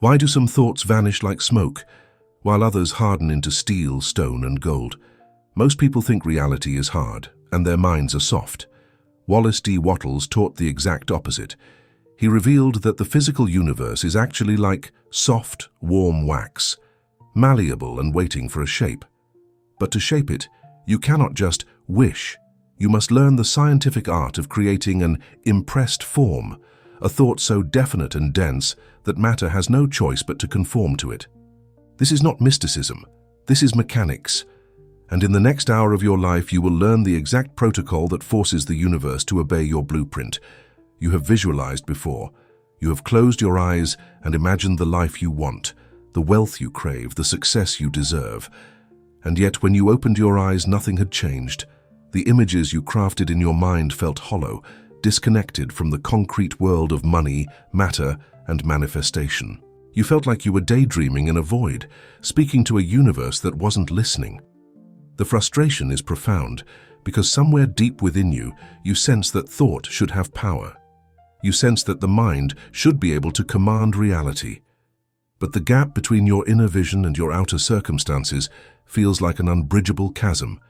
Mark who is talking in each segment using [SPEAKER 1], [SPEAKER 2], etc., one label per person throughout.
[SPEAKER 1] Why do some thoughts vanish like smoke, while others harden into steel, stone, and gold? Most people think reality is hard, and their minds are soft. Wallace D. Wattles taught the exact opposite. He revealed that the physical universe is actually like soft, warm wax, malleable and waiting for a shape. But to shape it, you cannot just wish. You must learn the scientific art of creating an impressed form, a thought so definite and dense that matter has no choice but to conform to it. This is not mysticism. This is mechanics. And in the next hour of your life, you will learn the exact protocol that forces the universe to obey your blueprint. You have visualized before. You have closed your eyes and imagined the life you want, the wealth you crave, the success you deserve. And yet, when you opened your eyes, nothing had changed. The images you crafted in your mind felt hollow, disconnected from the concrete world of money, matter, and manifestation. You felt like you were daydreaming in a void, speaking to a universe that wasn't listening. The frustration is profound, because somewhere deep within you, you sense that thought should have power. You sense that the mind should be able to command reality. But the gap between your inner vision and your outer circumstances feels like an unbridgeable chasm,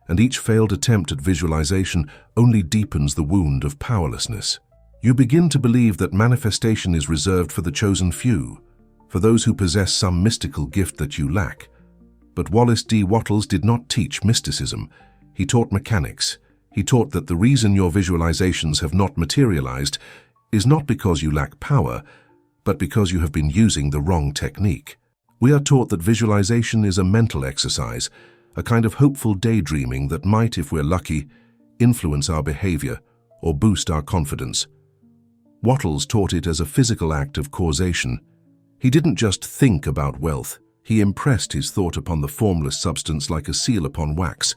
[SPEAKER 1] and each failed attempt at visualization only deepens the wound of powerlessness. You begin to believe that manifestation is reserved for the chosen few, for those who possess some mystical gift that you lack. But Wallace D. Wattles did not teach mysticism. He taught mechanics. He taught that the reason your visualizations have not materialized is not because you lack power, but because you have been using the wrong technique. We are taught that visualization is a mental exercise, a kind of hopeful daydreaming that might, if we're lucky, influence our behavior or boost our confidence. Wattles taught it as a physical act of causation. He didn't just think about wealth. He impressed his thought upon the formless substance like a seal upon wax.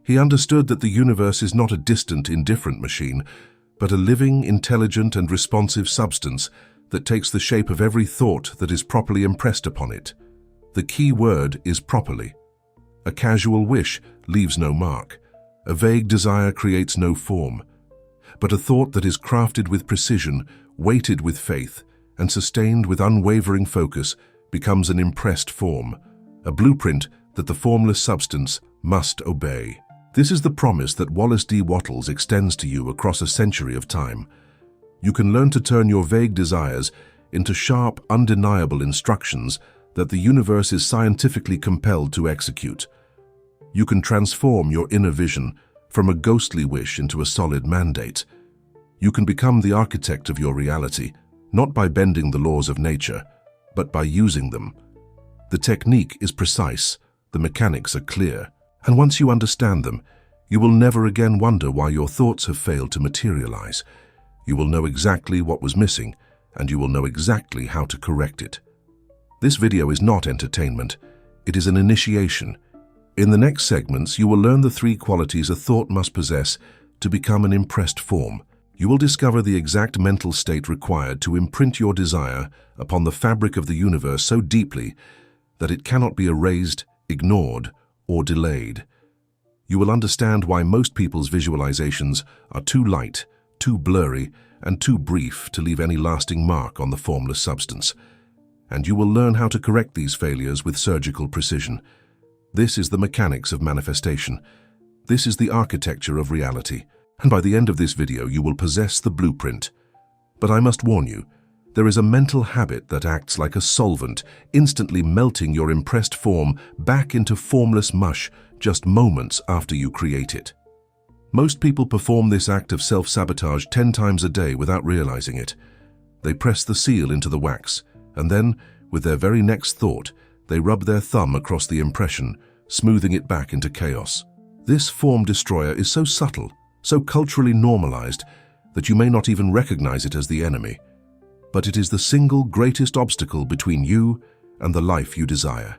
[SPEAKER 1] He understood that the universe is not a distant, indifferent machine, but a living, intelligent, and responsive substance that takes the shape of every thought that is properly impressed upon it. The key word is properly. A casual wish leaves no mark. A vague desire creates no form. But a thought that is crafted with precision, weighted with faith, and sustained with unwavering focus becomes an impressed form, a blueprint that the formless substance must obey. This is the promise that Wallace D. Wattles extends to you across a century of time. You can learn to turn your vague desires into sharp, undeniable instructions that the universe is scientifically compelled to execute. You can transform your inner vision from a ghostly wish into a solid mandate. You can become the architect of your reality, not by bending the laws of nature, but by using them. The technique is precise, the mechanics are clear, and once you understand them, you will never again wonder why your thoughts have failed to materialize. You will know exactly what was missing, and you will know exactly how to correct it. This video is not entertainment, it is an initiation. In the next segments, you will learn the 3 qualities a thought must possess to become an impressed form. You will discover the exact mental state required to imprint your desire upon the fabric of the universe so deeply that it cannot be erased, ignored, or delayed. You will understand why most people's visualizations are too light, too blurry, and too brief to leave any lasting mark on the formless substance. And you will learn how to correct these failures with surgical precision. This is the mechanics of manifestation. This is the architecture of reality. And by the end of this video, you will possess the blueprint. But I must warn you, there is a mental habit that acts like a solvent, instantly melting your impressed form back into formless mush just moments after you create it. Most people perform this act of self-sabotage 10 times a day without realizing it. They press the seal into the wax, and then, with their very next thought, they rub their thumb across the impression, smoothing it back into chaos. This form destroyer is so subtle, so culturally normalized, that you may not even recognize it as the enemy. But it is the single greatest obstacle between you and the life you desire.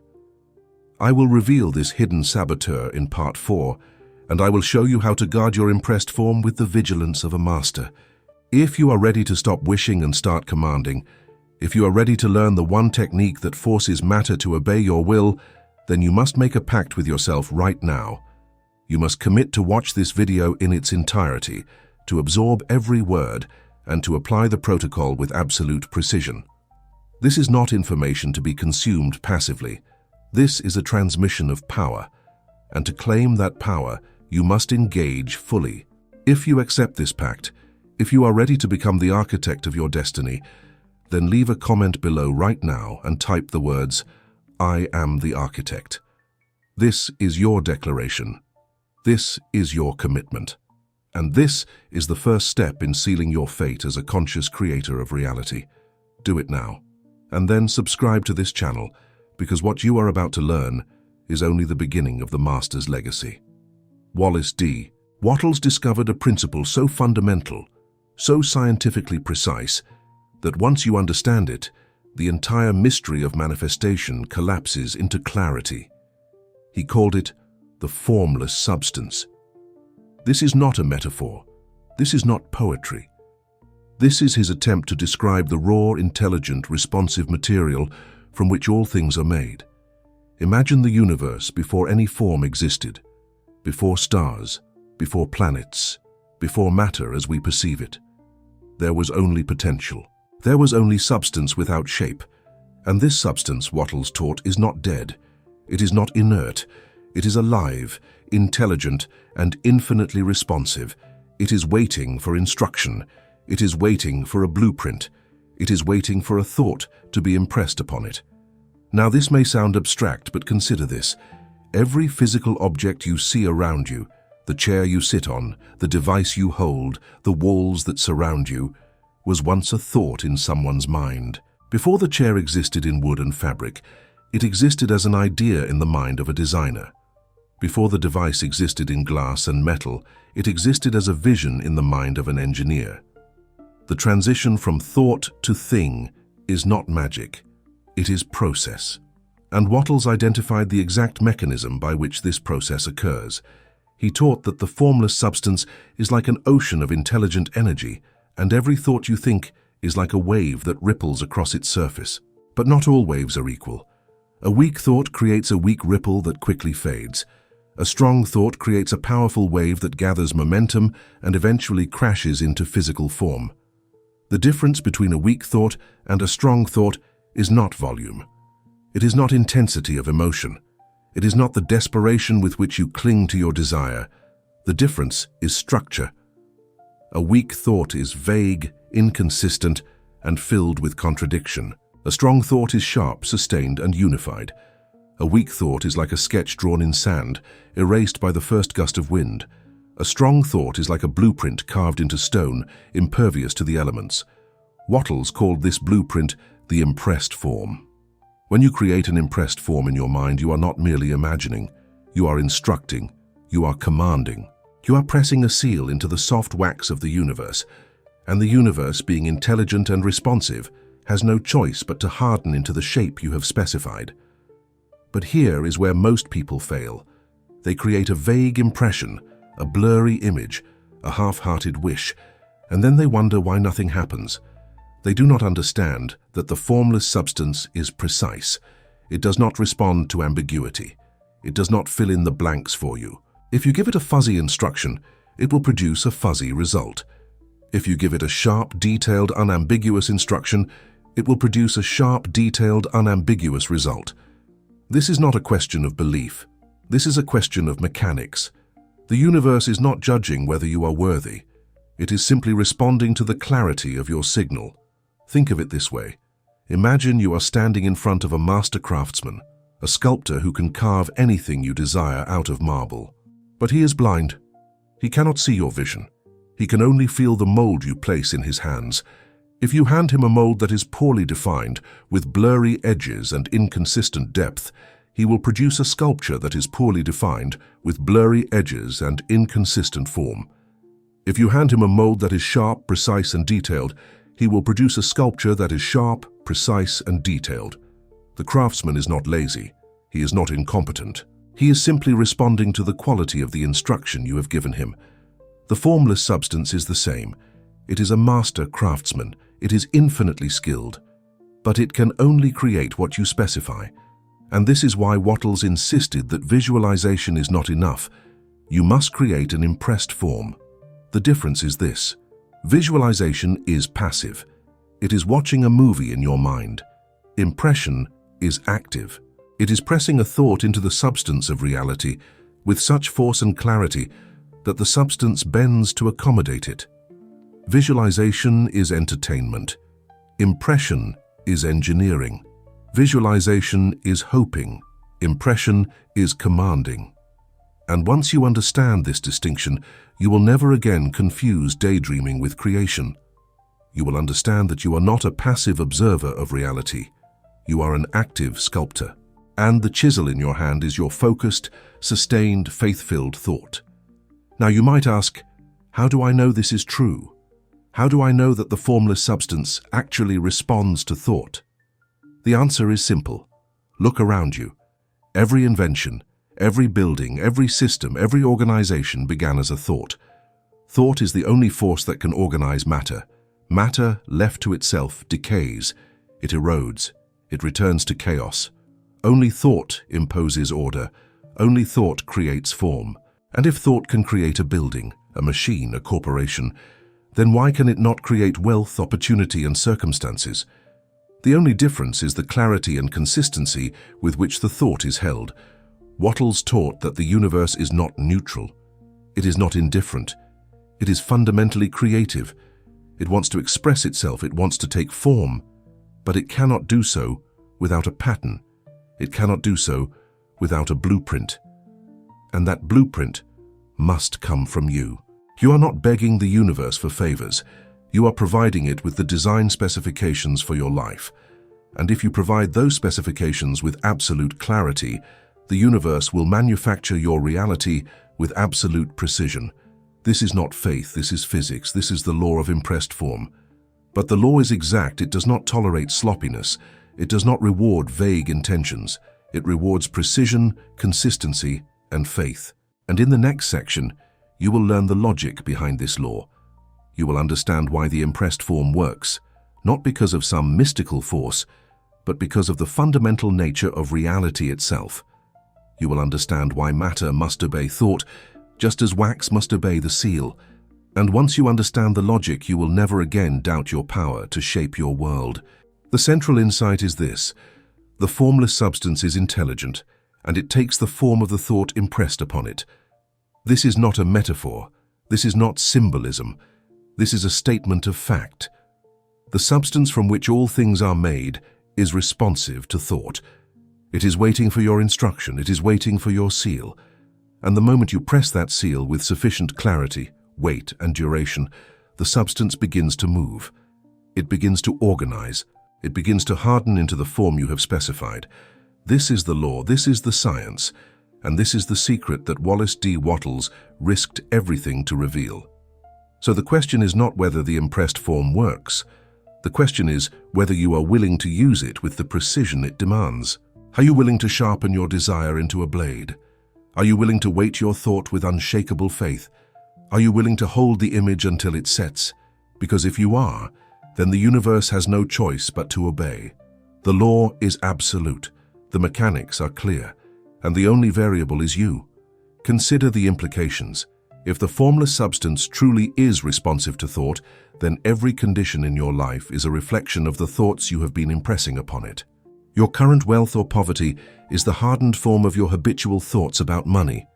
[SPEAKER 1] I will reveal this hidden saboteur in part 4, and I will show you how to guard your impressed form with the vigilance of a master. If you are ready to stop wishing and start commanding, if you are ready to learn the one technique that forces matter to obey your will, then you must make a pact with yourself right now. You must commit to watch this video in its entirety, to absorb every word, and to apply the protocol with absolute precision. This is not information to be consumed passively. This is a transmission of power, and to claim that power, you must engage fully. If you accept this pact, if you are ready to become the architect of your destiny, then leave a comment below right now and type the words, "I am the architect." This is your declaration. This is your commitment. And this is the first step in sealing your fate as a conscious creator of reality. Do it now. And then subscribe to this channel, because what you are about to learn is only the beginning of the master's legacy. Wallace D. Wattles discovered a principle so fundamental, so scientifically precise, that once you understand it, the entire mystery of manifestation collapses into clarity. He called it the formless substance. This is not a metaphor. This is not poetry. This is his attempt to describe the raw, intelligent, responsive material from which all things are made. Imagine the universe before any form existed, before stars, before planets, before matter as we perceive it. There was only potential. There was only substance without shape. And this substance, Wattles taught, is not dead. It is not inert. It is alive, intelligent, and infinitely responsive. It is waiting for instruction. It is waiting for a blueprint. It is waiting for a thought to be impressed upon it. Now, this may sound abstract, but consider this. Every physical object you see around you, the chair you sit on, the device you hold, the walls that surround you, was once a thought in someone's mind. Before the chair existed in wood and fabric, it existed as an idea in the mind of a designer. Before the device existed in glass and metal, it existed as a vision in the mind of an engineer. The transition from thought to thing is not magic. It is process. And Wattles identified the exact mechanism by which this process occurs. He taught that the formless substance is like an ocean of intelligent energy, and every thought you think is like a wave that ripples across its surface. But not all waves are equal. A weak thought creates a weak ripple that quickly fades. A strong thought creates a powerful wave that gathers momentum and eventually crashes into physical form. The difference between a weak thought and a strong thought is not volume. It is not intensity of emotion. It is not the desperation with which you cling to your desire. The difference is structure. A weak thought is vague, inconsistent, and filled with contradiction. A strong thought is sharp, sustained, and unified. A weak thought is like a sketch drawn in sand, erased by the first gust of wind. A strong thought is like a blueprint carved into stone, impervious to the elements. Wattles called this blueprint the impressed form. When you create an impressed form in your mind, you are not merely imagining. You are instructing. You are commanding. You are pressing a seal into the soft wax of the universe. And the universe, being intelligent and responsive, has no choice but to harden into the shape you have specified. But here is where most people fail. They create a vague impression, a blurry image, a half-hearted wish, and then they wonder why nothing happens. They do not understand that the formless substance is precise. It does not respond to ambiguity. It does not fill in the blanks for you. If you give it a fuzzy instruction, it will produce a fuzzy result. If you give it a sharp, detailed, unambiguous instruction, it will produce a sharp, detailed, unambiguous result. This is not a question of belief. This is a question of mechanics. The universe is not judging whether you are worthy. It is simply responding to the clarity of your signal. Think of it this way. Imagine you are standing in front of a master craftsman, a sculptor who can carve anything you desire out of marble. But he is blind. He cannot see your vision. He can only feel the mold you place in his hands. If you hand him a mold that is poorly defined, with blurry edges and inconsistent depth, he will produce a sculpture that is poorly defined, with blurry edges and inconsistent form. If you hand him a mold that is sharp, precise, and detailed, he will produce a sculpture that is sharp, precise, and detailed. The craftsman is not lazy. He is not incompetent. He is simply responding to the quality of the instruction you have given him. The formless substance is the same. It is a master craftsman. It is infinitely skilled. But it can only create what you specify. And this is why Wattles insisted that visualization is not enough. You must create an impressed form. The difference is this. Visualization is passive. It is watching a movie in your mind. Impression is active. It is pressing a thought into the substance of reality with such force and clarity that the substance bends to accommodate it. Visualization is entertainment. Impression is engineering. Visualization is hoping. Impression is commanding. And once you understand this distinction, you will never again confuse daydreaming with creation. You will understand that you are not a passive observer of reality. You are an active sculptor. And the chisel in your hand is your focused, sustained, faith-filled thought. Now you might ask, how do I know this is true? How do I know that the formless substance actually responds to thought? The answer is simple. Look around you. Every invention, every building, every system, every organization began as a thought. Thought is the only force that can organize matter. Matter, left to itself, decays. It erodes. It returns to chaos. Only thought imposes order. Only thought creates form. And if thought can create a building, a machine, a corporation, then why can it not create wealth, opportunity, and circumstances? The only difference is the clarity and consistency with which the thought is held. Wattles taught that the universe is not neutral. It is not indifferent. It is fundamentally creative. It wants to express itself. It wants to take form. But it cannot do so without a pattern. It cannot do so without a blueprint. And that blueprint must come from you. You are not begging the universe for favors. You are providing it with the design specifications for your life. And if you provide those specifications with absolute clarity, the universe will manufacture your reality with absolute precision. This is not faith, this is physics, this is the law of impressed form. But the law is exact. It does not tolerate sloppiness. It does not reward vague intentions. It rewards precision, consistency, and faith. And in the next section, you will learn the logic behind this law. You will understand why the impressed form works, not because of some mystical force, but because of the fundamental nature of reality itself. You will understand why matter must obey thought, just as wax must obey the seal. And once you understand the logic, you will never again doubt your power to shape your world. The central insight is this: the formless substance is intelligent, and it takes the form of the thought impressed upon it. This is not a metaphor. This is not symbolism. This is a statement of fact. The substance from which all things are made is responsive to thought. It is waiting for your instruction. It is waiting for your seal. And the moment you press that seal with sufficient clarity, weight, and duration, the substance begins to move. It begins to organize. It begins to harden into the form you have specified. This is the law. This is the science. And this is the secret that Wallace D. Wattles risked everything to reveal. So the question is not whether the impressed form works. The question is whether you are willing to use it with the precision it demands. Are you willing to sharpen your desire into a blade? Are you willing to weight your thought with unshakable faith? Are you willing to hold the image until it sets? Because if you are, then the universe has no choice but to obey. The law is absolute. The mechanics are clear. And the only variable is you. Consider the implications. If the formless substance truly is responsive to thought, then every condition in your life is a reflection of the thoughts you have been impressing upon it. Your current wealth or poverty is the hardened form of your habitual thoughts about money.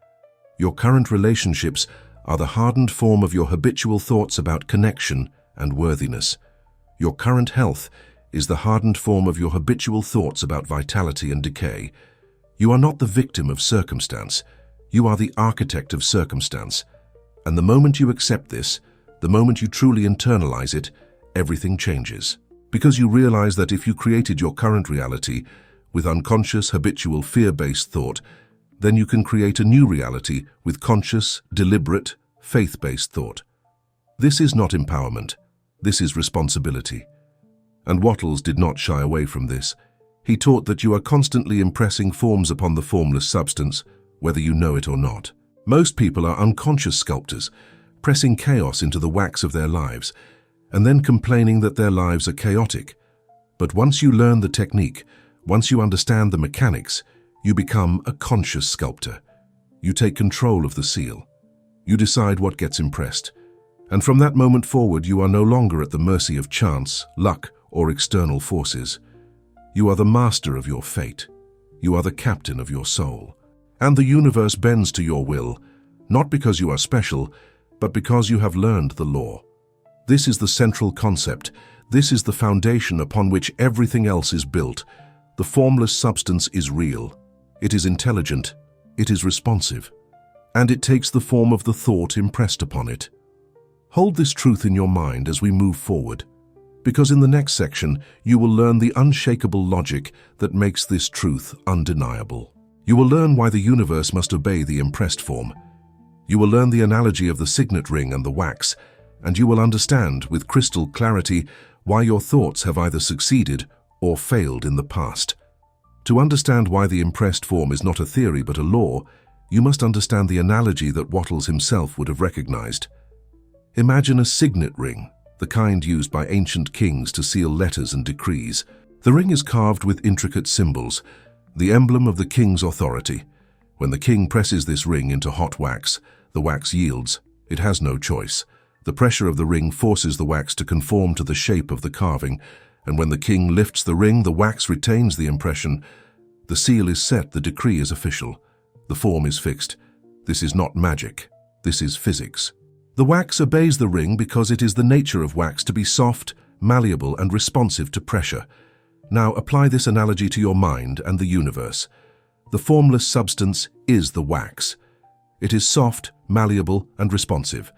[SPEAKER 1] Your current relationships are the hardened form of your habitual thoughts about connection and worthiness. Your current health is the hardened form of your habitual thoughts about vitality and decay. You are not the victim of circumstance. You are the architect of circumstance. And the moment you accept this, the moment you truly internalize it, everything changes. Because you realize that if you created your current reality with unconscious, habitual, fear-based thought, then you can create a new reality with conscious, deliberate, faith-based thought. This is not empowerment. This is responsibility. And Wattles did not shy away from this. He taught that you are constantly impressing forms upon the formless substance, whether you know it or not. Most people are unconscious sculptors, pressing chaos into the wax of their lives, and then complaining that their lives are chaotic. But once you learn the technique, once you understand the mechanics, you become a conscious sculptor. You take control of the seal. You decide what gets impressed. And from that moment forward, you are no longer at the mercy of chance, luck, or external forces. You are the master of your fate. You are the captain of your soul. And the universe bends to your will, not because you are special, but because you have learned the law. This is the central concept. This is the foundation upon which everything else is built. The formless substance is real. It is intelligent. It is responsive. And it takes the form of the thought impressed upon it. Hold this truth in your mind as we move forward, because in the next section you will learn the unshakable logic that makes this truth undeniable. You will learn why the universe must obey the impressed form. You will learn the analogy of the signet ring and the wax, and you will understand with crystal clarity why your thoughts have either succeeded or failed in the past. To understand why the impressed form is not a theory but a law, you must understand the analogy that Wattles himself would have recognized. Imagine a signet ring, the kind used by ancient kings to seal letters and decrees. The ring is carved with intricate symbols, the emblem of the king's authority. When the king presses this ring into hot wax, the wax yields. It has no choice. The pressure of the ring forces the wax to conform to the shape of the carving, and when the king lifts the ring, the wax retains the impression. The seal is set, the decree is official. The form is fixed. This is not magic. This is physics. The wax obeys the ring because it is the nature of wax to be soft, malleable, and responsive to pressure. Now apply this analogy to your mind and the universe. The formless substance is the wax. It is soft, malleable, and responsive.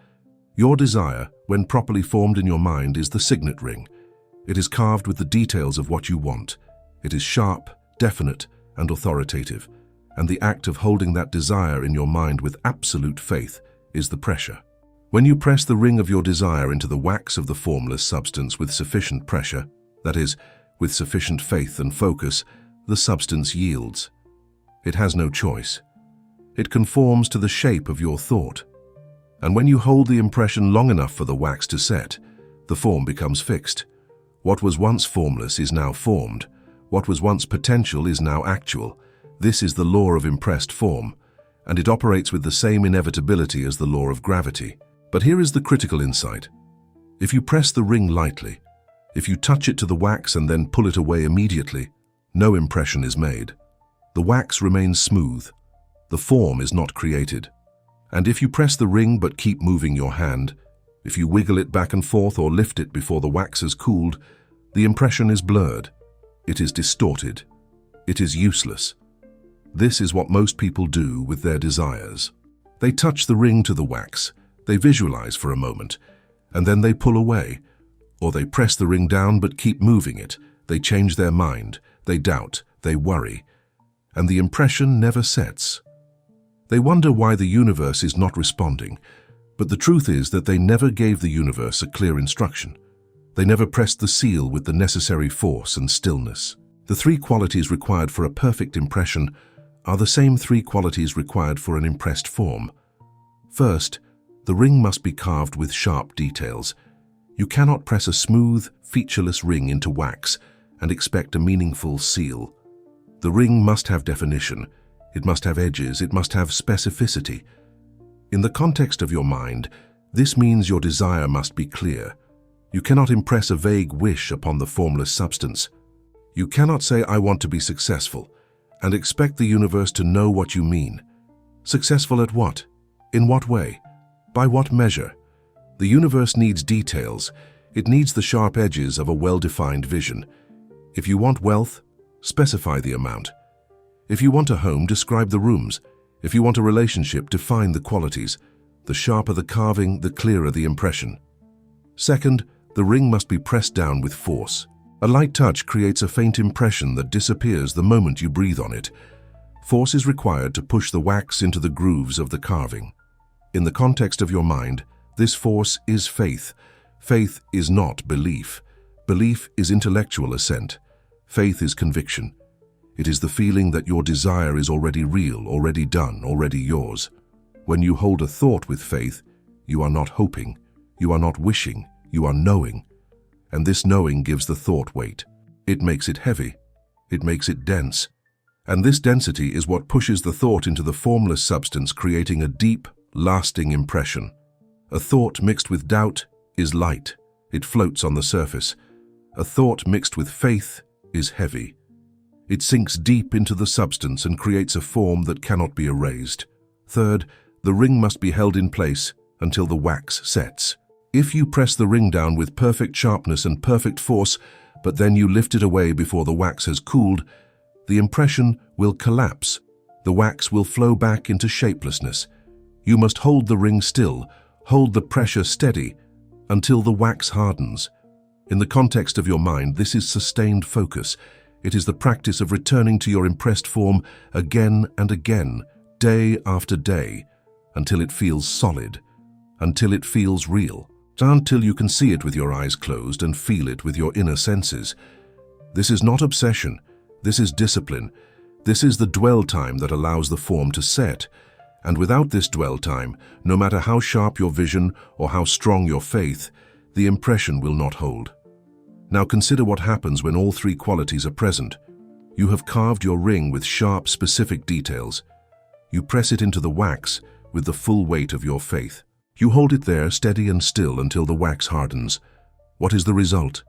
[SPEAKER 1] Your desire, when properly formed in your mind, is the signet ring. It is carved with the details of what you want. It is sharp, definite, and authoritative. And the act of holding that desire in your mind with absolute faith is the pressure. When you press the ring of your desire into the wax of the formless substance with sufficient pressure, that is, with sufficient faith and focus, the substance yields. It has no choice. It conforms to the shape of your thought. And when you hold the impression long enough for the wax to set, the form becomes fixed. What was once formless is now formed. What was once potential is now actual. This is the law of impressed form, and it operates with the same inevitability as the law of gravity. But here is the critical insight. If you press the ring lightly, if you touch it to the wax and then pull it away immediately, no impression is made. The wax remains smooth. The form is not created. And if you press the ring but keep moving your hand, if you wiggle it back and forth or lift it before the wax has cooled, the impression is blurred. It is distorted. It is useless. This is what most people do with their desires. They touch the ring to the wax, they visualize for a moment, and then they pull away. Or they press the ring down but keep moving it. They change their mind, they doubt, they worry. And the impression never sets. They wonder why the universe is not responding, but the truth is that they never gave the universe a clear instruction. They never pressed the seal with the necessary force and stillness. The three qualities required for a perfect impression are the same three qualities required for an impressed form. First, the ring must be carved with sharp details. You cannot press a smooth, featureless ring into wax and expect a meaningful seal. The ring must have definition. It must have edges. It must have specificity. In the context of your mind, this means your desire must be clear. You cannot impress a vague wish upon the formless substance. You cannot say, "I want to be successful," and expect the universe to know what you mean. Successful at what? In what way? By what measure? The universe needs details. It needs the sharp edges of a well-defined vision. If you want wealth, specify the amount. If you want a home, describe the rooms. If you want a relationship, define the qualities. The sharper the carving, the clearer the impression. Second, the ring must be pressed down with force. A light touch creates a faint impression that disappears the moment you breathe on it. Force is required to push the wax into the grooves of the carving. In the context of your mind, this force is faith. Faith is not belief. Belief is intellectual assent. Faith is conviction. It is the feeling that your desire is already real, already done, already yours. When you hold a thought with faith, you are not hoping, you are not wishing, you are knowing. And this knowing gives the thought weight. It makes it heavy. It makes it dense. And this density is what pushes the thought into the formless substance, creating a deep, lasting impression. A thought mixed with doubt is light. It floats on the surface. A thought mixed with faith is heavy. It sinks deep into the substance and creates a form that cannot be erased. Third, the ring must be held in place until the wax sets. If you press the ring down with perfect sharpness and perfect force, but then you lift it away before the wax has cooled, the impression will collapse. The wax will flow back into shapelessness. You must hold the ring still, hold the pressure steady, until the wax hardens. In the context of your mind, this is sustained focus. It is the practice of returning to your impressed form again and again, day after day, until it feels solid, until it feels real, until you can see it with your eyes closed and feel it with your inner senses. This is not obsession. This is discipline. This is the dwell time that allows the form to set. And without this dwell time, no matter how sharp your vision or how strong your faith, the impression will not hold. Now consider what happens when all three qualities are present. You have carved your ring with sharp, specific details. You press it into the wax with the full weight of your faith. You hold it there steady and still until the wax hardens. What is the result?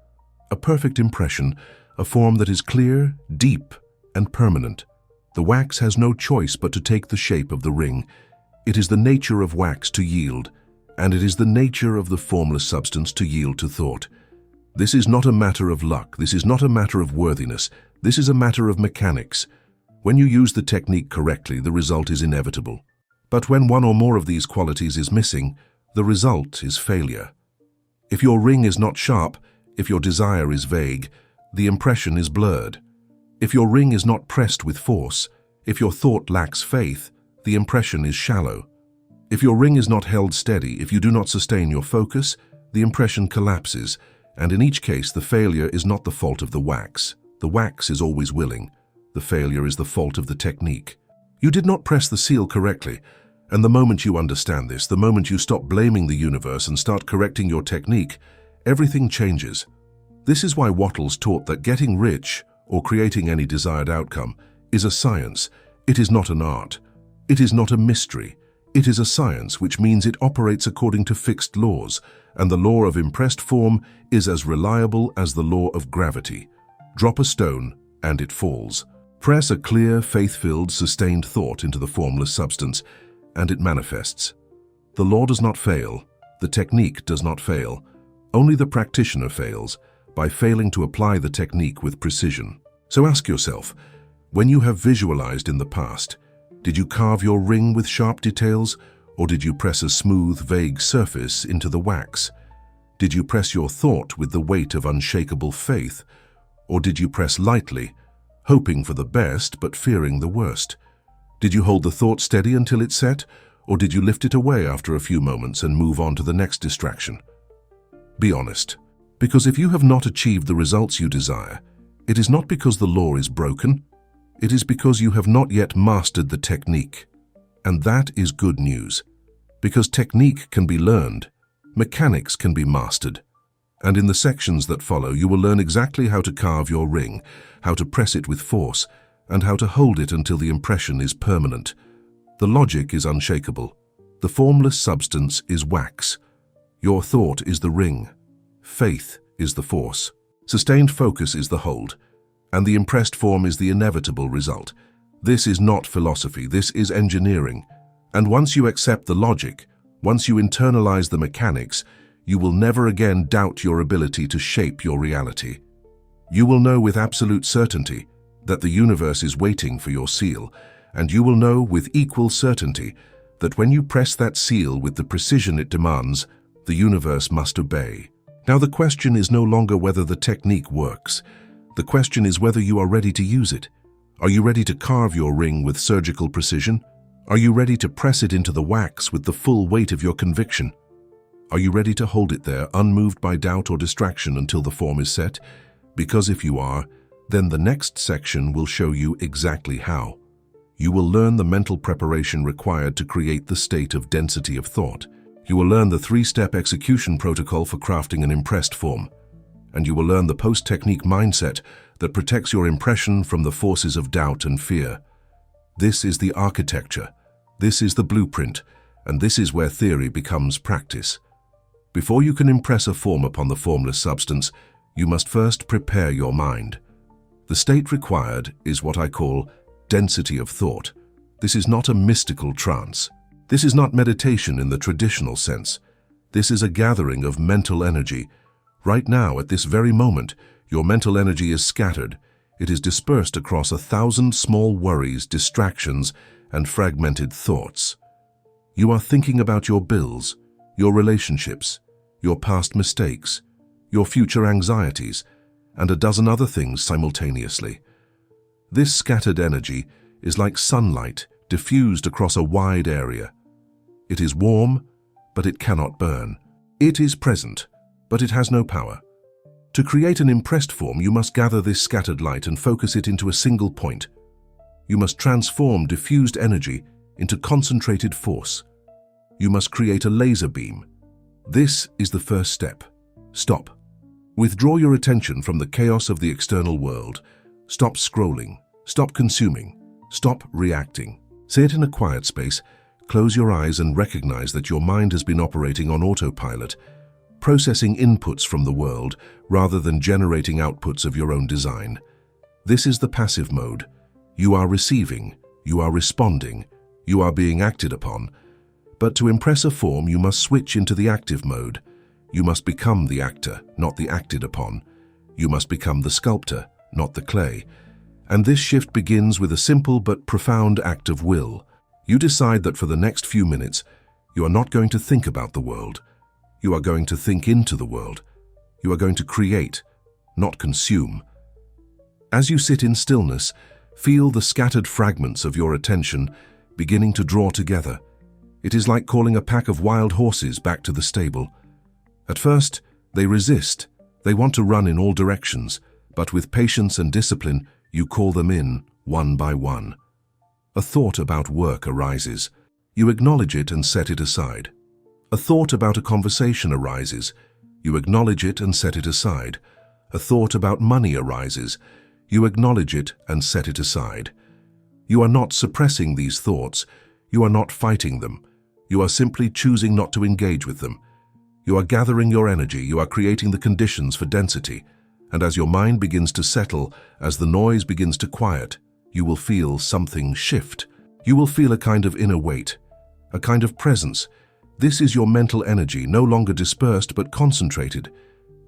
[SPEAKER 1] A perfect impression, a form that is clear, deep, and permanent. The wax has no choice but to take the shape of the ring. It is the nature of wax to yield, and it is the nature of the formless substance to yield to thought. This is not a matter of luck. This is not a matter of worthiness. This is a matter of mechanics. When you use the technique correctly, the result is inevitable. But when one or more of these qualities is missing, the result is failure. If your ring is not sharp, if your desire is vague, the impression is blurred. If your ring is not pressed with force, if your thought lacks faith, the impression is shallow. If your ring is not held steady, if you do not sustain your focus, the impression collapses, and in each case the failure is not the fault of the wax. The wax is always willing. The failure is the fault of the technique. You did not press the seal correctly, and the moment you understand this, the moment you stop blaming the universe and start correcting your technique, everything changes. This is why Wattles taught that getting rich, or creating any desired outcome, is a science. It is not an art. It is not a mystery. It is a science, which means it operates according to fixed laws, and the law of impressed form is as reliable as the law of gravity. Drop a stone, and it falls. Press a clear, faith-filled, sustained thought into the formless substance, and it manifests. The law does not fail. The technique does not fail. Only the practitioner fails, by failing to apply the technique with precision. So ask yourself, when you have visualized in the past, did you carve your ring with sharp details, or did you press a smooth, vague surface into the wax? Did you press your thought with the weight of unshakable faith, or did you press lightly, hoping for the best but fearing the worst? Did you hold the thought steady until it set, or did you lift it away after a few moments and move on to the next distraction? Be honest, because if you have not achieved the results you desire, it is not because the law is broken, it is because you have not yet mastered the technique. And that is good news, because technique can be learned, mechanics can be mastered. And in the sections that follow, you will learn exactly how to carve your ring, how to press it with force, and how to hold it until the impression is permanent. The logic is unshakable. The formless substance is wax. Your thought is the ring. Faith is the force. Sustained focus is the hold. And the impressed form is the inevitable result. This is not philosophy, this is engineering. And once you accept the logic, once you internalize the mechanics, you will never again doubt your ability to shape your reality. You will know with absolute certainty that the universe is waiting for your seal, and you will know with equal certainty that when you press that seal with the precision it demands, the universe must obey. Now the question is no longer whether the technique works. The question is whether you are ready to use it. Are you ready to carve your ring with surgical precision? Are you ready to press it into the wax with the full weight of your conviction? Are you ready to hold it there, unmoved by doubt or distraction until the form is set? Because if you are, then the next section will show you exactly how. You will learn the mental preparation required to create the state of density of thought. You will learn the 3-step execution protocol for crafting an impressed form. And you will learn the post-technique mindset that protects your impression from the forces of doubt and fear. This is the architecture, this is the blueprint, and this is where theory becomes practice. Before you can impress a form upon the formless substance, you must first prepare your mind. The state required is what I call density of thought. This is not a mystical trance. This is not meditation in the traditional sense. This is a gathering of mental energy. Right now, at this very moment, your mental energy is scattered. It is dispersed across 1,000 small worries, distractions, and fragmented thoughts. You are thinking about your bills, your relationships, your past mistakes, your future anxieties, and a dozen other things simultaneously. This scattered energy is like sunlight diffused across a wide area. It is warm, but it cannot burn. It is present, but it has no power. To create an impressed form, you must gather this scattered light and focus it into a single point. You must transform diffused energy into concentrated force. You must create a laser beam. This is the first step. Stop. Withdraw your attention from the chaos of the external world. Stop scrolling. Stop consuming. Stop reacting. Sit in a quiet space, close your eyes and recognize that your mind has been operating on autopilot, processing inputs from the world rather than generating outputs of your own design. This is the passive mode. You are receiving, you are responding, you are being acted upon. But to impress a form, you must switch into the active mode. You must become the actor, not the acted upon. You must become the sculptor, not the clay. And this shift begins with a simple but profound act of will. You decide that for the next few minutes, you are not going to think about the world. You are going to think into the world. You are going to create, not consume. As you sit in stillness, feel the scattered fragments of your attention beginning to draw together. It is like calling a pack of wild horses back to the stable. At first, they resist. They want to run in all directions, but with patience and discipline, you call them in, one by one. A thought about work arises. You acknowledge it and set it aside. A thought about a conversation arises. You acknowledge it and set it aside. A thought about money arises. You acknowledge it and set it aside. You are not suppressing these thoughts. You are not fighting them. You are simply choosing not to engage with them. You are gathering your energy. You are creating the conditions for density. And as your mind begins to settle, as the noise begins to quiet, you will feel something shift. You will feel a kind of inner weight, a kind of presence. This is your mental energy, no longer dispersed but concentrated.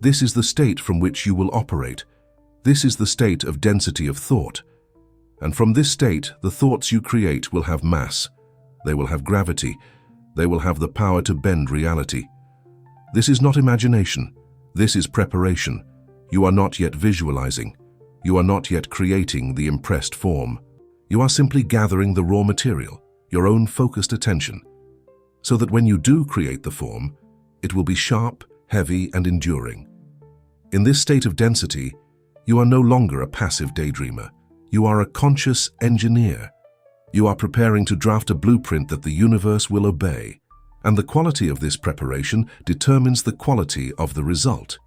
[SPEAKER 1] This is the state from which you will operate. This is the state of density of thought. And from this state, the thoughts you create will have mass. They will have gravity. They will have the power to bend reality. This is not imagination. This is preparation. You are not yet visualizing. You are not yet creating the impressed form. You are simply gathering the raw material, your own focused attention, so that when you do create the form, it will be sharp, heavy, and enduring. In this state of density, you are no longer a passive daydreamer. You are a conscious engineer. You are preparing to draft a blueprint that the universe will obey. And the quality of this preparation determines the quality of the result.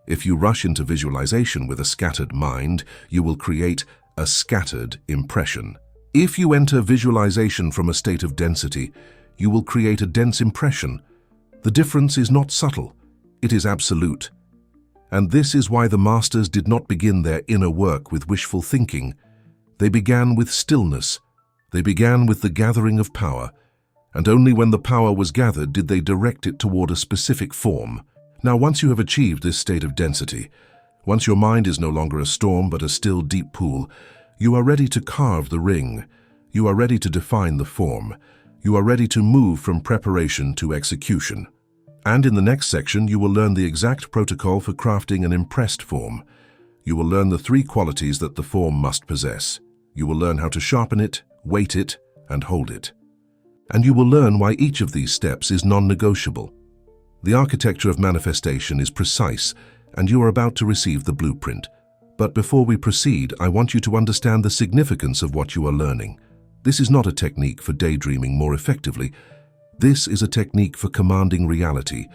[SPEAKER 1] If you rush into visualization with a scattered mind, you will create a scattered impression. If you enter visualization from a state of density, you will create a dense impression. The difference is not subtle, it is absolute. And this is why the masters did not begin their inner work with wishful thinking. They began with stillness. They began with the gathering of power. And only when the power was gathered did they direct it toward a specific form. Now, once you have achieved this state of density, once your mind is no longer a storm but a still deep pool, you are ready to carve the ring. You are ready to define the form. You are ready to move from preparation to execution. And in the next section, you will learn the exact protocol for crafting an impressed form. You will learn the 3 qualities that the form must possess. You will learn how to sharpen it, weight it, and hold it. And you will learn why each of these steps is non-negotiable. The architecture of manifestation is precise, and you are about to receive the blueprint. But before we proceed, I want you to understand the significance of what you are learning. This is not a technique for daydreaming more effectively. This is a technique for commanding reality.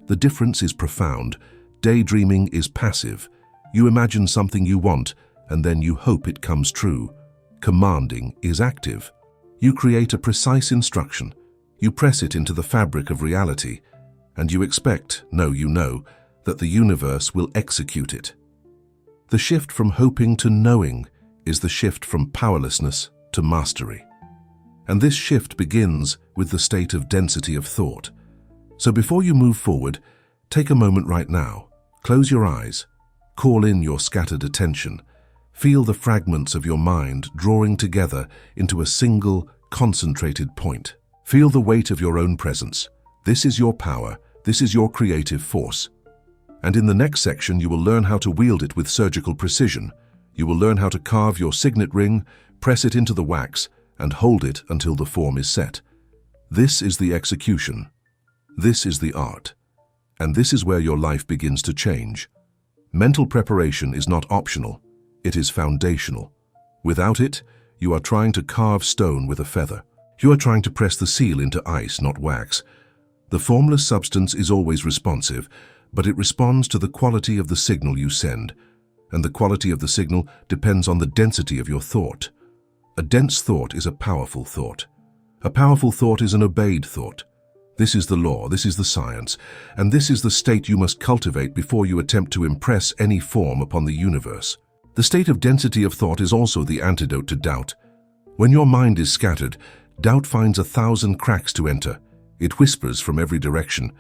[SPEAKER 1] The difference is profound. Daydreaming is passive. You imagine something you want, and then you hope it comes true. Commanding is active. You create a precise instruction. You press it into the fabric of reality. And you expect, no, you know, that the universe will execute it. The shift from hoping to knowing is the shift from powerlessness to mastery. And this shift begins with the state of density of thought. So before you move forward, take a moment right now. Close your eyes. Call in your scattered attention. Feel the fragments of your mind drawing together into a single, concentrated point. Feel the weight of your own presence. This is your power. This is your creative force. And in the next section, you will learn how to wield it with surgical precision. You will learn how to carve your signet ring, press it into the wax, and hold it until the form is set. This is the execution. This is the art. And this is where your life begins to change. Mental preparation is not optional. It is foundational. Without it, you are trying to carve stone with a feather. You are trying to press the seal into ice, not wax. The formless substance is always responsive, but it responds to the quality of the signal you send. And the quality of the signal depends on the density of your thought. A dense thought is a powerful thought. A powerful thought is an obeyed thought. This is the law, this is the science, and this is the state you must cultivate before you attempt to impress any form upon the universe. The state of density of thought is also the antidote to doubt. When your mind is scattered, doubt finds 1,000 cracks to enter. It whispers from every direction.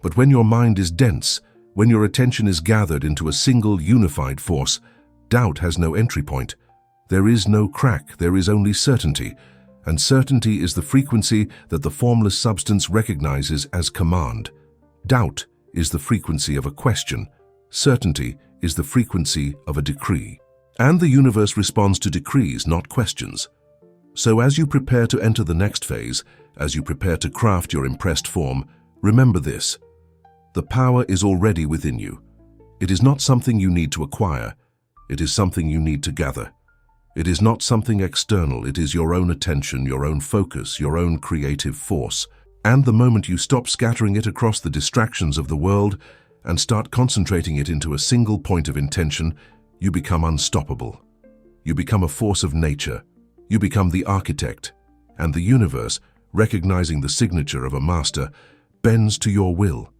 [SPEAKER 1] But when your mind is dense, when your attention is gathered into a single unified force, doubt has no entry point. There is no crack, there is only certainty. And certainty is the frequency that the formless substance recognizes as command. Doubt is the frequency of a question. Certainty is the frequency of a decree. And the universe responds to decrees, not questions. So as you prepare to enter the next phase, as you prepare to craft your impressed form, remember this. The power is already within you. It is not something you need to acquire. It is something you need to gather. It is not something external. It is your own attention, your own focus, your own creative force. And the moment you stop scattering it across the distractions of the world and start concentrating it into a single point of intention, you become unstoppable. You become a force of nature. You become the architect. And the universe, recognizing the signature of a master, bends to your will.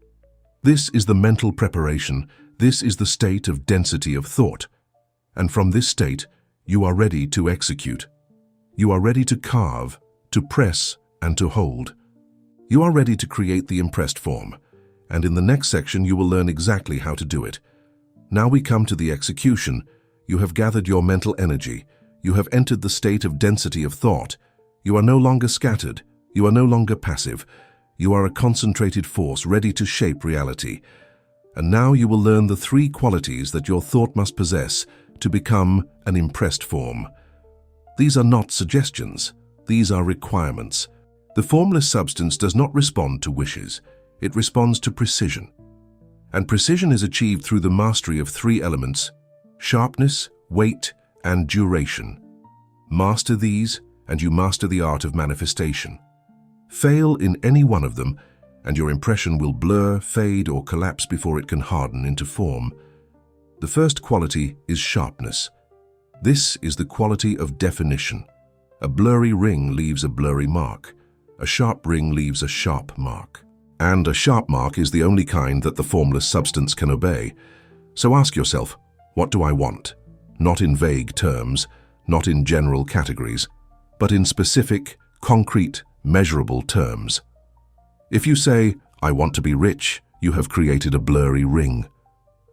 [SPEAKER 1] This is the mental preparation. This is the state of density of thought. And from this state, you are ready to execute. You are ready to carve, to press, and to hold. You are ready to create the impressed form. And in the next section, you will learn exactly how to do it. Now we come to the execution. You have gathered your mental energy. You have entered the state of density of thought. You are no longer scattered. You are no longer passive. You are a concentrated force ready to shape reality. And now you will learn the 3 qualities that your thought must possess to become an impressed form. These are not suggestions. These are requirements. The formless substance does not respond to wishes. It responds to precision. And precision is achieved through the mastery of 3 elements: sharpness, weight, and duration. Master these, and you master the art of manifestation. Fail in any one of them, and your impression will blur, fade, or collapse before it can harden into form. The first quality is sharpness. This is the quality of definition. A blurry ring leaves a blurry mark. A sharp ring leaves a sharp mark. And a sharp mark is the only kind that the formless substance can obey. So ask yourself, what do I want? Not in vague terms, not in general categories, but in specific, concrete, measurable terms. If you say, I want to be rich, you have created a blurry ring.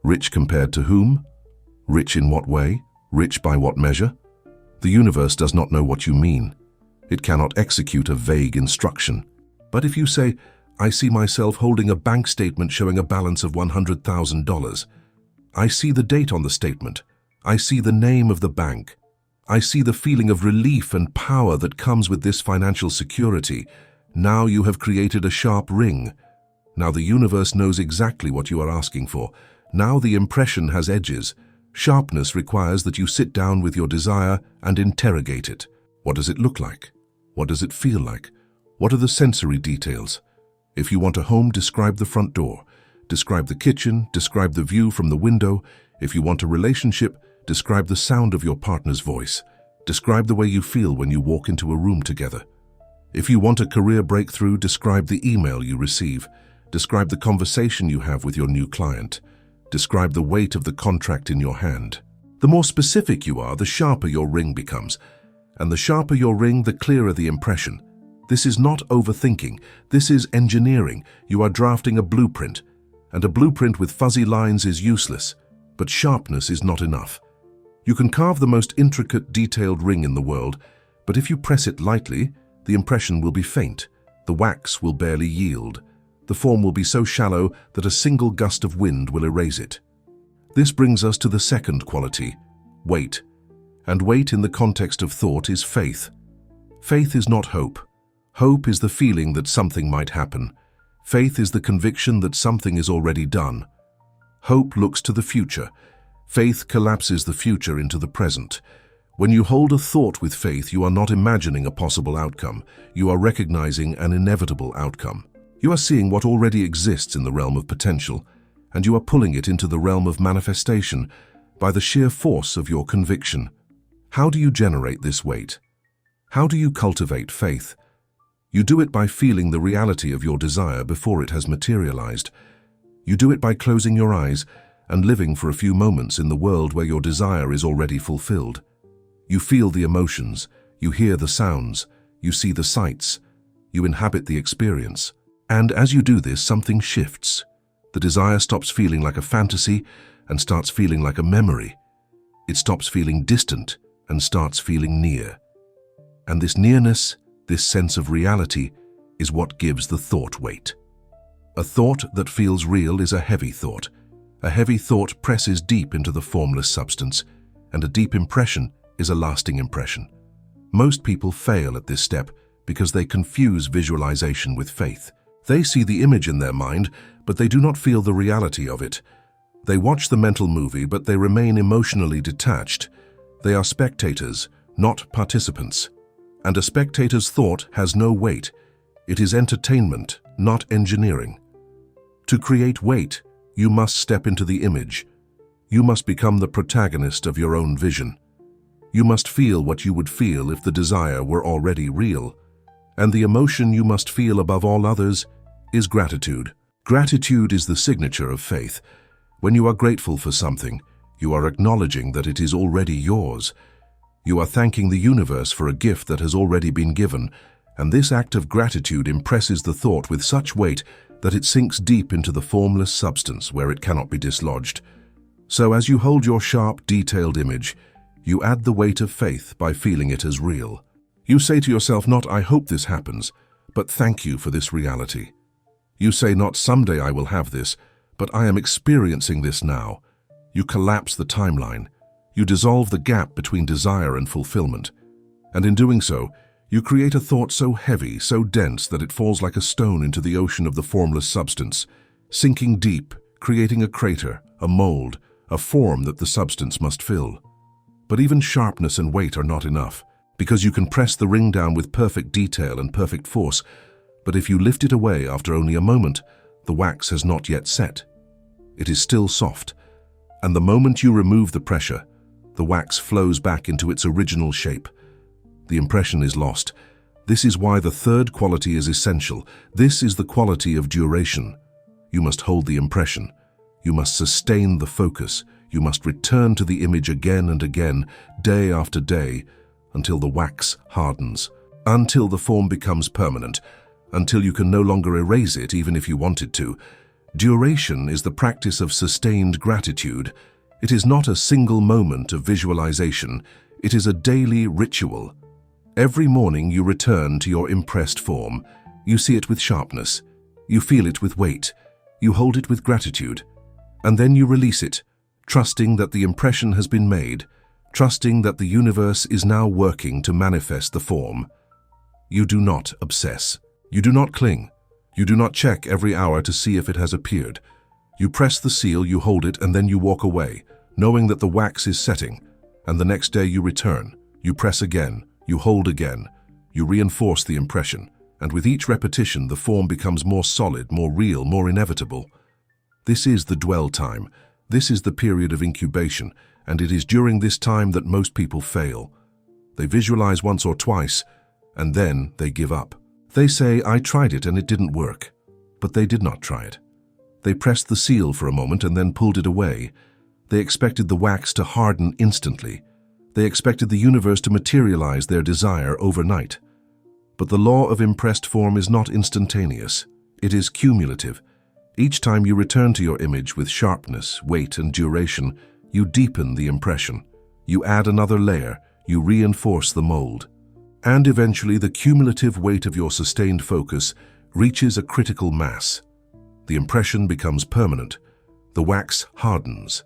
[SPEAKER 1] Rich compared to whom? Rich in what way? Rich by what measure? The universe does not know what you mean. It cannot execute a vague instruction. But if you say, I see myself holding a bank statement showing a balance of $100,000. I see the date on the statement. I see the name of the bank. I see the feeling of relief and power that comes with this financial security. Now you have created a sharp ring. Now the universe knows exactly what you are asking for. Now the impression has edges. Sharpness requires that you sit down with your desire and interrogate it. What does it look like? What does it feel like? What are the sensory details? If you want a home, describe the front door. Describe the kitchen, describe the view from the window. If you want a relationship, describe the sound of your partner's voice. Describe the way you feel when you walk into a room together. If you want a career breakthrough, describe the email you receive. Describe the conversation you have with your new client. Describe the weight of the contract in your hand. The more specific you are, the sharper your ring becomes. And the sharper your ring, the clearer the impression. This is not overthinking. This is engineering. You are drafting a blueprint. And a blueprint with fuzzy lines is useless. But sharpness is not enough. You can carve the most intricate, detailed ring in the world, but if you press it lightly, the impression will be faint. The wax will barely yield. The form will be so shallow that a single gust of wind will erase it. This brings us to the second quality, weight. And weight in the context of thought is faith. Faith is not hope. Hope is the feeling that something might happen. Faith is the conviction that something is already done. Hope looks to the future. Faith collapses the future into the present. When you hold a thought with faith, you are not imagining a possible outcome. You are recognizing an inevitable outcome. You are seeing what already exists in the realm of potential, and you are pulling it into the realm of manifestation by the sheer force of your conviction. How do you generate this weight? How do you cultivate faith? You do it by feeling the reality of your desire before it has materialized. You do it by closing your eyes and living for a few moments in the world where your desire is already fulfilled. You feel the emotions, you hear the sounds, you see the sights, you inhabit the experience. And as you do this, something shifts. The desire stops feeling like a fantasy and starts feeling like a memory. It stops feeling distant and starts feeling near. And this nearness, this sense of reality, is what gives the thought weight. A thought that feels real is a heavy thought. A heavy thought presses deep into the formless substance, and a deep impression is a lasting impression. Most people fail at this step because they confuse visualization with faith. They see the image in their mind, but they do not feel the reality of it. They watch the mental movie, but they remain emotionally detached. They are spectators, not participants. And a spectator's thought has no weight. It is entertainment, not engineering. To create weight, you must step into the image. You must become the protagonist of your own vision. You must feel what you would feel if the desire were already real. And the emotion you must feel above all others is gratitude. Gratitude is the signature of faith. When you are grateful for something, you are acknowledging that it is already yours. You are thanking the universe for a gift that has already been given, and this act of gratitude impresses the thought with such weight that it sinks deep into the formless substance where it cannot be dislodged. So as you hold your sharp, detailed image, you add the weight of faith by feeling it as real. You say to yourself not, "I hope this happens," but "Thank you for this reality." You say not, "Someday I will have this," but "I am experiencing this now." You collapse the timeline. You dissolve the gap between desire and fulfillment. And in doing so, you create a thought so heavy, so dense that it falls like a stone into the ocean of the formless substance, sinking deep, creating a crater, a mold, a form that the substance must fill. But even sharpness and weight are not enough, because you can press the ring down with perfect detail and perfect force, but if you lift it away after only a moment, the wax has not yet set. It is still soft, and the moment you remove the pressure, the wax flows back into its original shape. The impression is lost. This is why the third quality is essential. This is the quality of duration. You must hold the impression. You must sustain the focus. You must return to the image again and again, day after day, until the wax hardens, until the form becomes permanent, until you can no longer erase it even if you wanted to. Duration is the practice of sustained gratitude. It is not a single moment of visualization. It is a daily ritual. Every morning you return to your impressed form. You see it with sharpness. You feel it with weight. You hold it with gratitude. And then you release it, trusting that the impression has been made, trusting that the universe is now working to manifest the form. You do not obsess. You do not cling. You do not check every hour to see if it has appeared. You press the seal, you hold it, and then you walk away, knowing that the wax is setting. And the next day you return. You press again. You hold again. You reinforce the impression. And with each repetition, the form becomes more solid, more real, more inevitable. This is the dwell time. This is the period of incubation, and it is during this time that most people fail. They visualize once or twice, and then they give up. They say, "I tried it and it didn't work." But they did not try it. They pressed the seal for a moment and then pulled it away. They expected the wax to harden instantly. They expected the universe to materialize their desire overnight. But the law of impressed form is not instantaneous. It is cumulative. Each time you return to your image with sharpness, weight, and duration, you deepen the impression. You add another layer, you reinforce the mold. And eventually, the cumulative weight of your sustained focus reaches a critical mass. The impression becomes permanent. The wax hardens.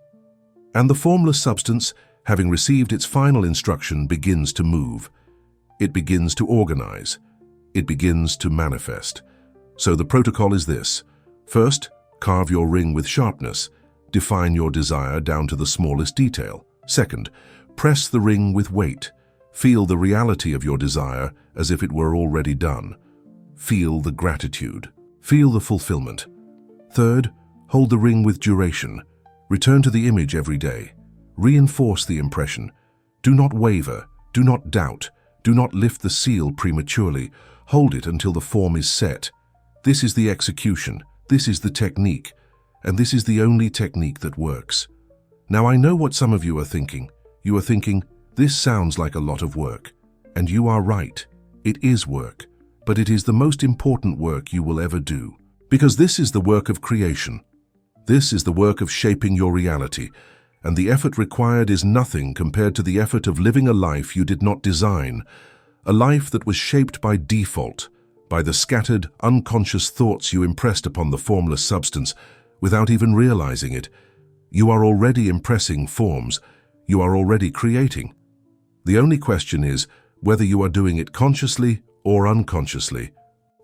[SPEAKER 1] And the formless substance, having received its final instruction, begins to move. It begins to organize. It begins to manifest. So the protocol is this. First, carve your ring with sharpness. Define your desire down to the smallest detail. Second, press the ring with weight. Feel the reality of your desire as if it were already done. Feel the gratitude. Feel the fulfillment. Third, hold the ring with duration. Return to the image every day. Reinforce the impression. Do not waver. Do not doubt. Do not lift the seal prematurely. Hold it until the form is set. This is the execution. This is the technique. And this is the only technique that works. Now, I know what some of you are thinking. You are thinking, this sounds like a lot of work. And you are right. It is work. But it is the most important work you will ever do. Because this is the work of creation. This is the work of shaping your reality. And the effort required is nothing compared to the effort of living a life you did not design. A life that was shaped by default, by the scattered, unconscious thoughts you impressed upon the formless substance without even realizing it. You are already impressing forms. You are already creating. The only question is whether you are doing it consciously or unconsciously.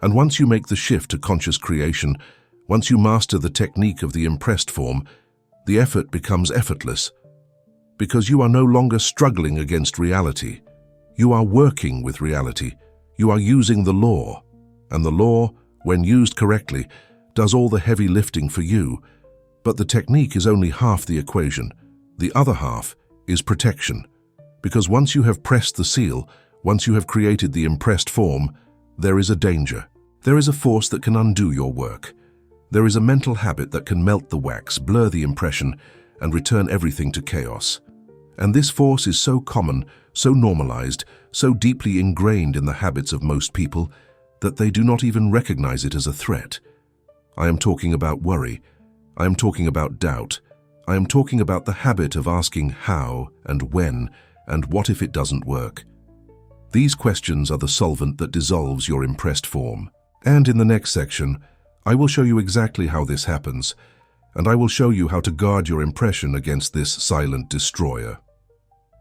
[SPEAKER 1] And once you make the shift to conscious creation, once you master the technique of the impressed form, the effort becomes effortless. Because you are no longer struggling against reality. You are working with reality. You are using the law. And the law, when used correctly, does all the heavy lifting for you. But the technique is only half the equation. The other half is protection. Because once you have pressed the seal, once you have created the impressed form, there is a danger. There is a force that can undo your work. There is a mental habit that can melt the wax, blur the impression, and return everything to chaos. And this force is so common, so normalized, so deeply ingrained in the habits of most people that they do not even recognize it as a threat. I am talking about worry. I am talking about doubt. I am talking about the habit of asking how and when and what if it doesn't work. These questions are the solvent that dissolves your impressed form. And in the next section, I will show you exactly how this happens, and I will show you how to guard your impression against this silent destroyer.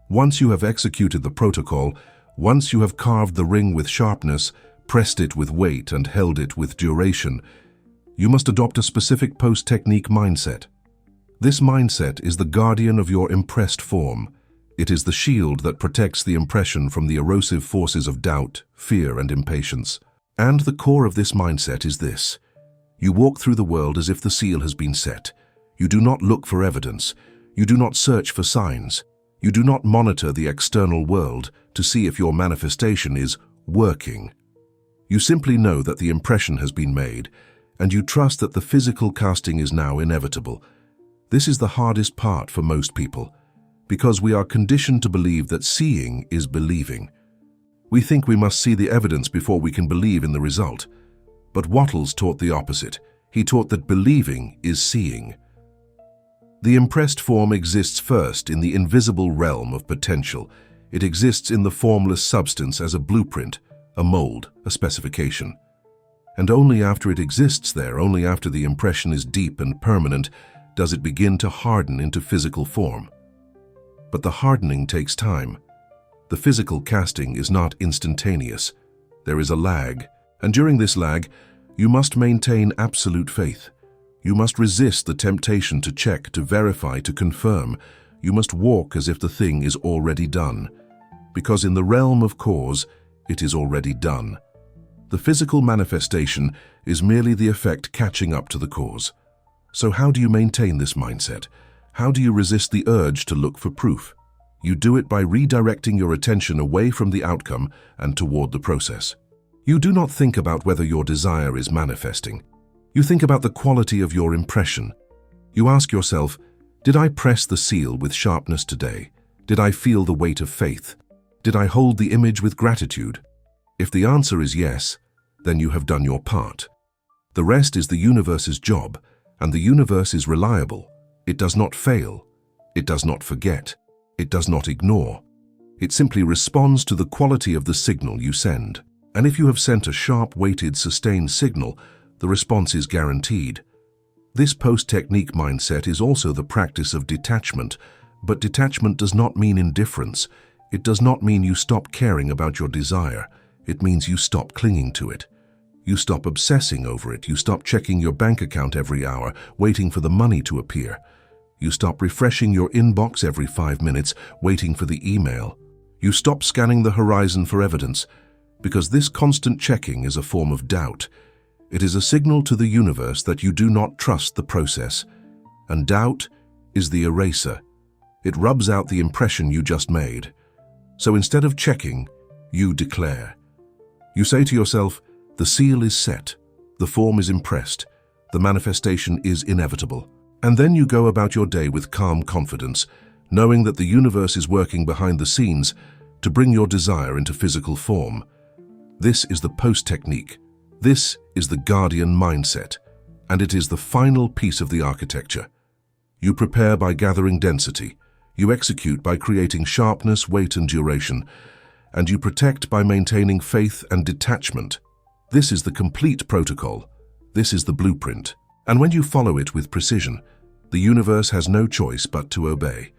[SPEAKER 1] Once you have executed the protocol, once you have carved the ring with sharpness, pressed it with weight, and held it with duration, you must adopt a specific post-technique mindset. This mindset is the guardian of your impressed form. It is the shield that protects the impression from the erosive forces of doubt, fear, and impatience. And the core of this mindset is this. You walk through the world as if the seal has been set. You do not look for evidence. You do not search for signs. You do not monitor the external world to see if your manifestation is working. You simply know that the impression has been made, and you trust that the physical casting is now inevitable. This is the hardest part for most people, because we are conditioned to believe that seeing is believing. We think we must see the evidence before we can believe in the result. But Wattles taught the opposite. He taught that believing is seeing. The impressed form exists first in the invisible realm of potential. It exists in the formless substance as a blueprint, a mold, a specification. And only after it exists there, only after the impression is deep and permanent, does it begin to harden into physical form. But the hardening takes time. The physical casting is not instantaneous. There is a lag. And during this lag, you must maintain absolute faith. You must resist the temptation to check, to verify, to confirm. You must walk as if the thing is already done. Because in the realm of cause, it is already done. The physical manifestation is merely the effect catching up to the cause. So how do you maintain this mindset? How do you resist the urge to look for proof? You do it by redirecting your attention away from the outcome and toward the process. You do not think about whether your desire is manifesting. You think about the quality of your impression. You ask yourself, Did I press the seal with sharpness today? Did I feel the weight of faith? Did I hold the image with gratitude? If the answer is yes, then you have done your part. The rest is the universe's job, and the universe is reliable. It does not fail. It does not forget. It does not ignore. It simply responds to the quality of the signal you send. And if you have sent a sharp, weighted, sustained signal, the response is guaranteed. This post-technique mindset is also the practice of detachment, but detachment does not mean indifference. It does not mean you stop caring about your desire. It means you stop clinging to it. You stop obsessing over it. You stop checking your bank account every hour, waiting for the money to appear. You stop refreshing your inbox every 5 minutes, waiting for the email. You stop scanning the horizon for evidence, because this constant checking is a form of doubt. It is a signal to the universe that you do not trust the process. And doubt is the eraser. It rubs out the impression you just made. So instead of checking, you declare. You say to yourself, the seal is set, the form is impressed, the manifestation is inevitable. And then you go about your day with calm confidence, knowing that the universe is working behind the scenes to bring your desire into physical form. This is the post-technique. This is the guardian mindset, and it is the final piece of the architecture. You prepare by gathering density, you execute by creating sharpness, weight, and duration, and you protect by maintaining faith and detachment. This is the complete protocol. This is the blueprint. And when you follow it with precision, the universe has no choice but to obey.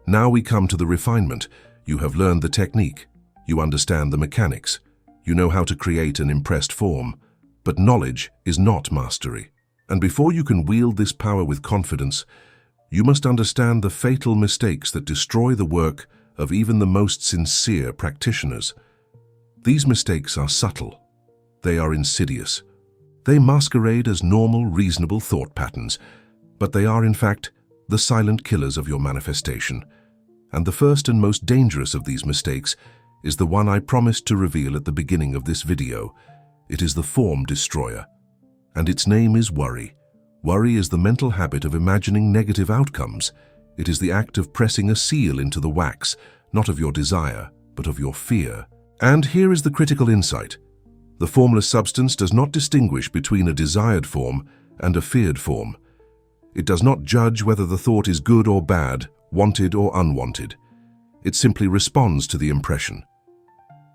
[SPEAKER 1] Now we come to the refinement. You have learned the technique. You understand the mechanics. You know how to create an impressed form. But knowledge is not mastery. And before you can wield this power with confidence, you must understand the fatal mistakes that destroy the work of even the most sincere practitioners. These mistakes are subtle. They are insidious. They masquerade as normal, reasonable thought patterns, but they are, in fact, the silent killers of your manifestation. And the first and most dangerous of these mistakes is the one I promised to reveal at the beginning of this video. It is the form destroyer. And its name is worry. Worry is the mental habit of imagining negative outcomes. It is the act of pressing a seal into the wax, not of your desire, but of your fear. And here is the critical insight. The formless substance does not distinguish between a desired form and a feared form. It does not judge whether the thought is good or bad, wanted or unwanted. It simply responds to the impression.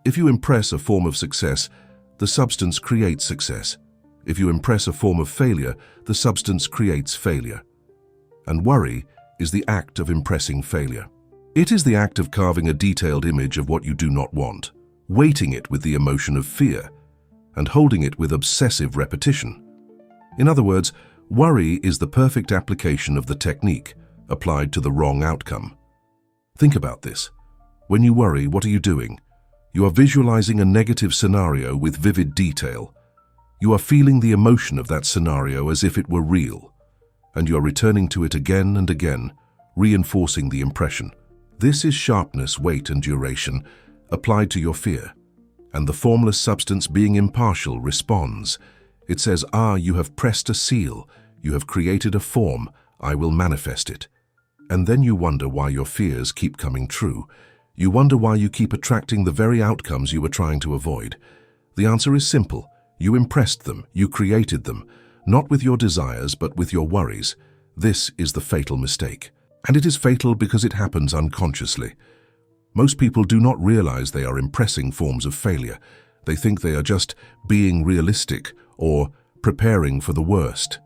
[SPEAKER 1] If you impress a form of success, the substance creates success. If you impress a form of failure, the substance creates failure. And worry is the act of impressing failure. It is the act of carving a detailed image of what you do not want, weighting it with the emotion of fear, and holding it with obsessive repetition. In other words, worry is the perfect application of the technique applied to the wrong outcome. Think about this. When you worry, what are you doing? You are visualizing a negative scenario with vivid detail. You are feeling the emotion of that scenario as if it were real, and you are returning to it again and again, reinforcing the impression. This is sharpness, weight, and duration applied to your fear. And the formless substance, being impartial, responds. It says, you have pressed a seal, you have created a form, I will manifest it. And then you wonder why your fears keep coming true. You wonder why you keep attracting the very outcomes you were trying to avoid. The answer is simple. You impressed them, you created them, not with your desires, but with your worries. This is the fatal mistake. And it is fatal because it happens unconsciously. Most people do not realize they are impressing forms of failure. They think they are just being realistic or preparing for the worst.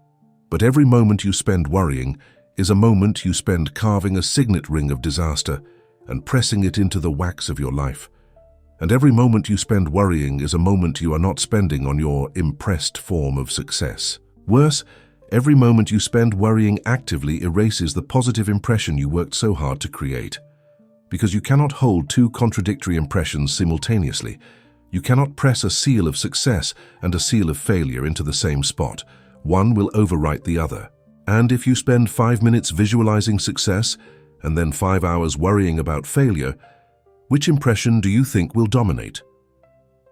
[SPEAKER 1] But every moment you spend worrying is a moment you spend carving a signet ring of disaster and pressing it into the wax of your life. And every moment you spend worrying is a moment you are not spending on your impressed form of success. Worse, every moment you spend worrying actively erases the positive impression you worked so hard to create. Because you cannot hold two contradictory impressions simultaneously. You cannot press a seal of success and a seal of failure into the same spot. One will overwrite the other. And if you spend 5 minutes visualizing success and then 5 hours worrying about failure, which impression do you think will dominate?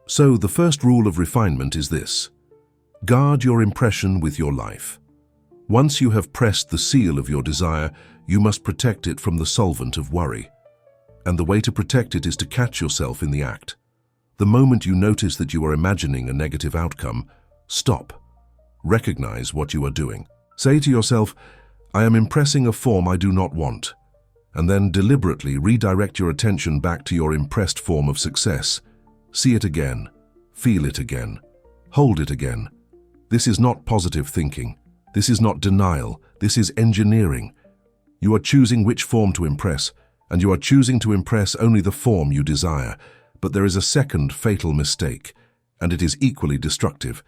[SPEAKER 1] So the first rule of refinement is this: guard your impression with your life. Once you have pressed the seal of your desire, you must protect it from the solvent of worry. And the way to protect it is to catch yourself in the act. The moment you notice that you are imagining a negative outcome, stop. Recognize what you are doing. Say to yourself, I am impressing a form I do not want. And then deliberately redirect your attention back to your impressed form of success. See it again. Feel it again. Hold it again. This is not positive thinking. This is not denial. This is engineering. You are choosing which form to impress, and you are choosing to impress only the form you desire. But there is a second fatal mistake, and it is equally destructive.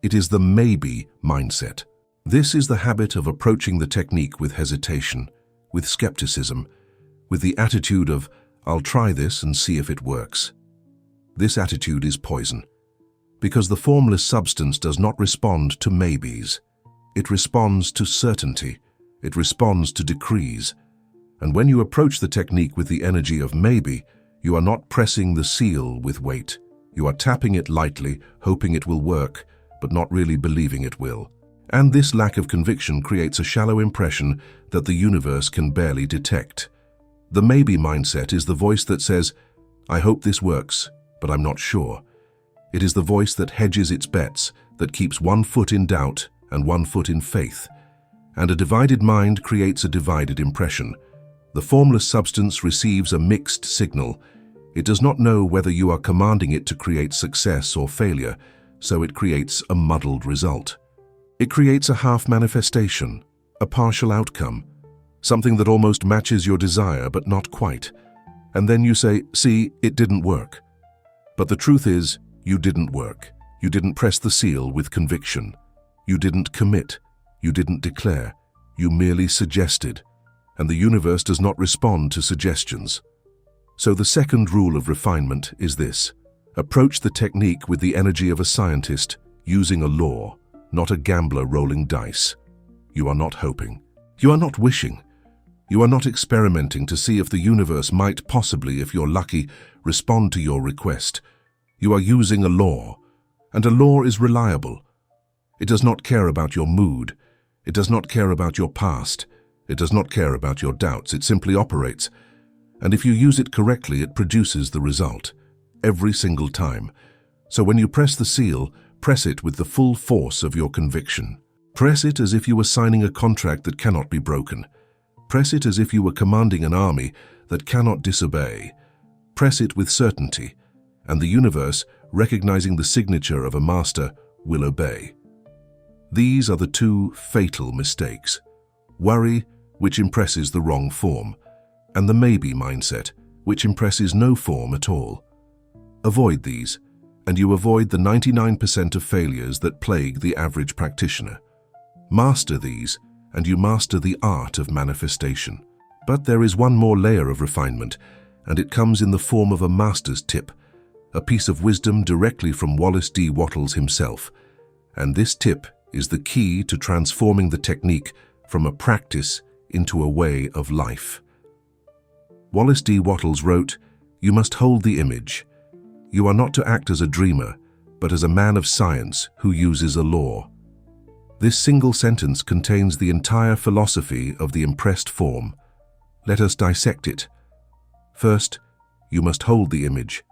[SPEAKER 1] It is the maybe mindset. This is the habit of approaching the technique with hesitation, with skepticism, with the attitude of, I'll try this and see if it works. This attitude is poison, because the formless substance does not respond to maybes. It responds to certainty. It responds to decrees. And when you approach the technique with the energy of maybe, you are not pressing the seal with weight. You are tapping it lightly, hoping it will work, but not really believing it will. And this lack of conviction creates a shallow impression that the universe can barely detect. The maybe mindset is the voice that says, I hope this works, but I'm not sure. It is the voice that hedges its bets, that keeps one foot in doubt and one foot in faith. And a divided mind creates a divided impression. The formless substance receives a mixed signal. It does not know whether you are commanding it to create success or failure, so it creates a muddled result. It creates a half manifestation, a partial outcome, something that almost matches your desire but not quite. And then you say, see, it didn't work. But the truth is, you didn't work. You didn't press the seal with conviction. You didn't commit. You didn't declare. You merely suggested. And the universe does not respond to suggestions. So the second rule of refinement is this. Approach the technique with the energy of a scientist, using a law, not a gambler rolling dice. You are not hoping. You are not wishing. You are not experimenting to see if the universe might possibly, if you're lucky, respond to your request. You are using a law, and a law is reliable. It does not care about your mood. It does not care about your past. It does not care about your doubts. It simply operates. And if you use it correctly, it produces the result, every single time. So when you press the seal, press it with the full force of your conviction. Press it as if you were signing a contract that cannot be broken. Press it as if you were commanding an army that cannot disobey. Press it with certainty, and the universe, recognizing the signature of a master, will obey. These are the two fatal mistakes. Worry, which impresses the wrong form, and the maybe mindset, which impresses no form at all. Avoid these, and you avoid the 99% of failures that plague the average practitioner. Master these, and you master the art of manifestation. But there is one more layer of refinement, and it comes in the form of a master's tip, a piece of wisdom directly from Wallace D. Wattles himself. And this tip is the key to transforming the technique from a practice into a way of life. Wallace D. Wattles wrote, "You must hold the image. You are not to act as a dreamer, but as a man of science who uses a law." This single sentence contains the entire philosophy of the impressed form. Let us dissect it. First, you must hold the image.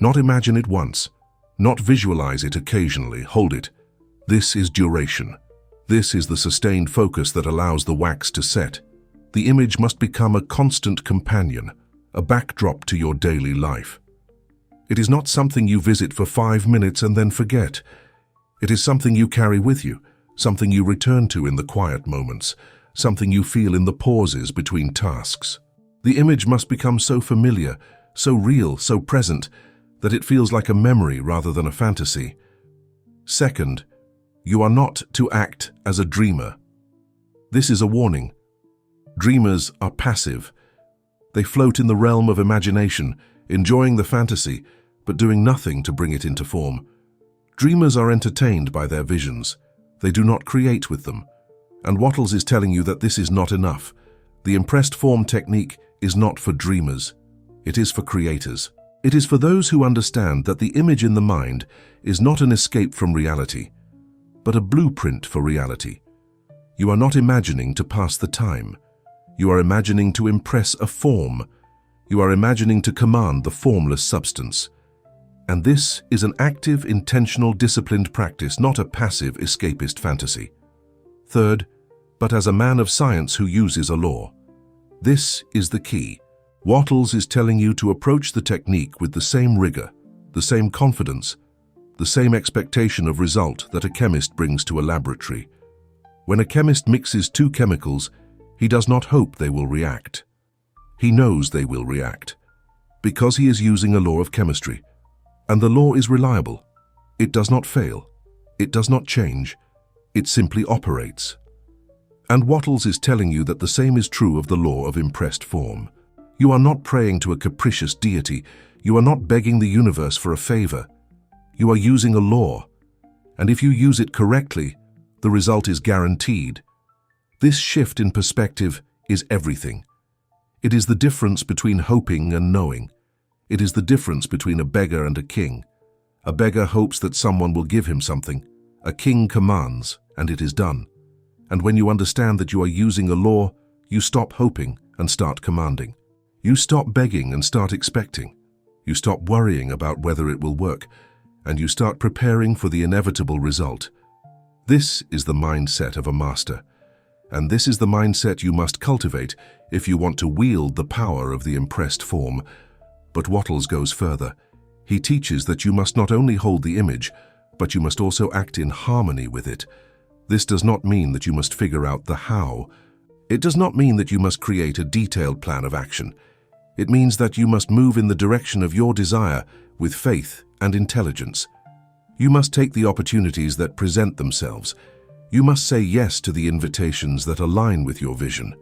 [SPEAKER 1] Not imagine it once, not visualize it occasionally, hold it. This is duration. This is the sustained focus that allows the wax to set. The image must become a constant companion, a backdrop to your daily life. It is not something you visit for 5 minutes and then forget. It is something you carry with you, something you return to in the quiet moments, something you feel in the pauses between tasks. The image must become so familiar, so real, so present, that it feels like a memory rather than a fantasy. Second, you are not to act as a dreamer. This is a warning. Dreamers are passive. They float in the realm of imagination, enjoying the fantasy, but doing nothing to bring it into form. Dreamers are entertained by their visions. They do not create with them. And Wattles is telling you that this is not enough. The impressed form technique is not for dreamers. It is for creators. It is for those who understand that the image in the mind is not an escape from reality, but a blueprint for reality. You are not imagining to pass the time. You are imagining to impress a form. You are imagining to command the formless substance. And this is an active, intentional, disciplined practice, not a passive, escapist fantasy. Third, but as a man of science who uses a law. This is the key. Wattles is telling you to approach the technique with the same rigor, the same confidence, the same expectation of result that a chemist brings to a laboratory. When a chemist mixes two chemicals, he does not hope they will react. He knows they will react, because he is using a law of chemistry. And the law is reliable. It does not fail. It does not change. It simply operates. And Wattles is telling you that the same is true of the law of impressed form. You are not praying to a capricious deity. You are not begging the universe for a favor. You are using a law. And if you use it correctly, the result is guaranteed. This shift in perspective is everything. It is the difference between hoping and knowing. It is the difference between a beggar and a king. A beggar hopes that someone will give him something. A king commands, and it is done. And when you understand that you are using a law, you stop hoping and start commanding. You stop begging and start expecting. You stop worrying about whether it will work, and you start preparing for the inevitable result. This is the mindset of a master, and this is the mindset you must cultivate if you want to wield the power of the impressed form. But Wattles goes further. He teaches that you must not only hold the image, but you must also act in harmony with it. This does not mean that you must figure out the how. It does not mean that you must create a detailed plan of action. It means that you must move in the direction of your desire with faith and intelligence. You must take the opportunities that present themselves. You must say yes to the invitations that align with your vision.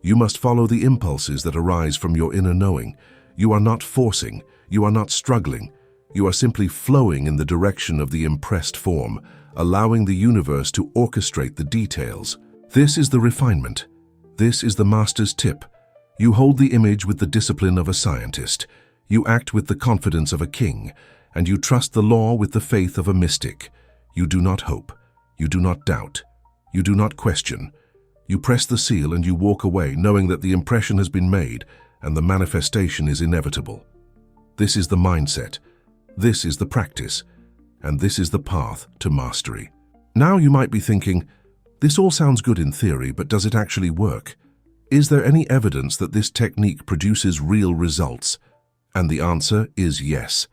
[SPEAKER 1] You must follow the impulses that arise from your inner knowing. You are not forcing. You are not struggling. You are simply flowing in the direction of the impressed form, allowing the universe to orchestrate the details. This is the refinement. This is the master's tip. You hold the image with the discipline of a scientist. You act with the confidence of a king, and you trust the law with the faith of a mystic. You do not hope. You do not doubt. You do not question. You press the seal and you walk away knowing that the impression has been made and the manifestation is inevitable. This is the mindset. This is the practice. And this is the path to mastery. Now you might be thinking, this all sounds good in theory, but does it actually work? Is there any evidence that this technique produces real results? And the answer is yes.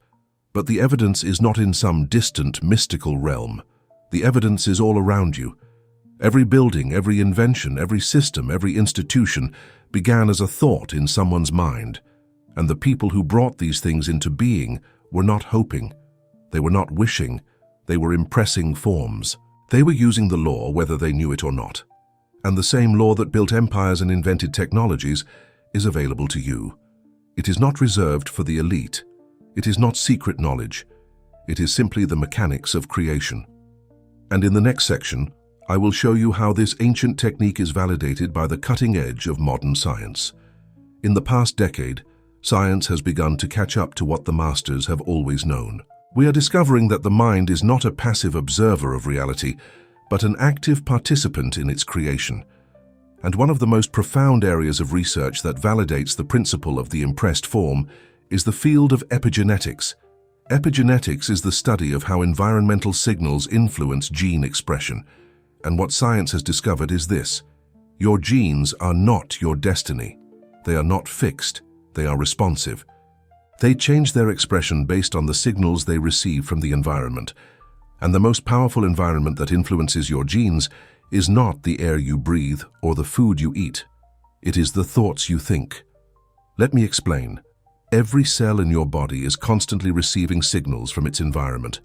[SPEAKER 1] But the evidence is not in some distant, mystical realm. The evidence is all around you. Every building, every invention, every system, every institution began as a thought in someone's mind. And the people who brought these things into being were not hoping. They were not wishing. They were impressing forms. They were using the law whether they knew it or not. And the same law that built empires and invented technologies is available to you. It is not reserved for the elite. It is not secret knowledge. It is simply the mechanics of creation. And in the next section, I will show you how this ancient technique is validated by the cutting edge of modern science. In the past decade, science has begun to catch up to what the masters have always known. We are discovering that the mind is not a passive observer of reality, but an active participant in its creation. And one of the most profound areas of research that validates the principle of the impressed form is the field of epigenetics. Epigenetics is the study of how environmental signals influence gene expression. And what science has discovered is this: your genes are not your destiny. They are not fixed. They are responsive. They change their expression based on the signals they receive from the environment. And the most powerful environment that influences your genes is not the air you breathe or the food you eat. It is the thoughts you think. Let me explain. Every cell in your body is constantly receiving signals from its environment.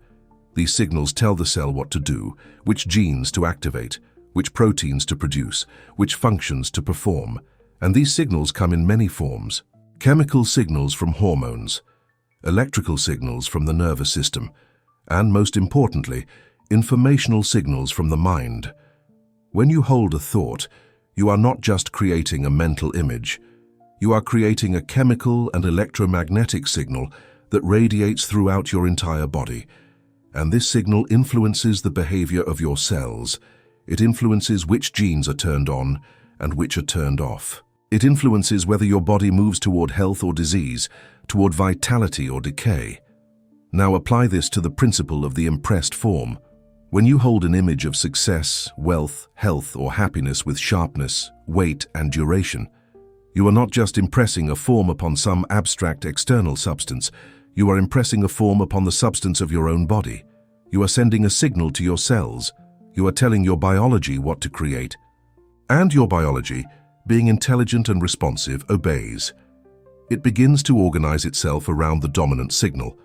[SPEAKER 1] These signals tell the cell what to do, which genes to activate, which proteins to produce, which functions to perform. And these signals come in many forms. Chemical signals from hormones, electrical signals from the nervous system, and most importantly, informational signals from the mind. When you hold a thought, you are not just creating a mental image. You are creating a chemical and electromagnetic signal that radiates throughout your entire body. And this signal influences the behavior of your cells. It influences which genes are turned on and which are turned off. It influences whether your body moves toward health or disease, toward vitality or decay. Now apply this to the principle of the impressed form. When you hold an image of success, wealth, health, or happiness with sharpness, weight, and duration, you are not just impressing a form upon some abstract external substance, you are impressing a form upon the substance of your own body. You are sending a signal to your cells. You are telling your biology what to create. And your biology, being intelligent and responsive, obeys. It begins to organize itself around the dominant signal.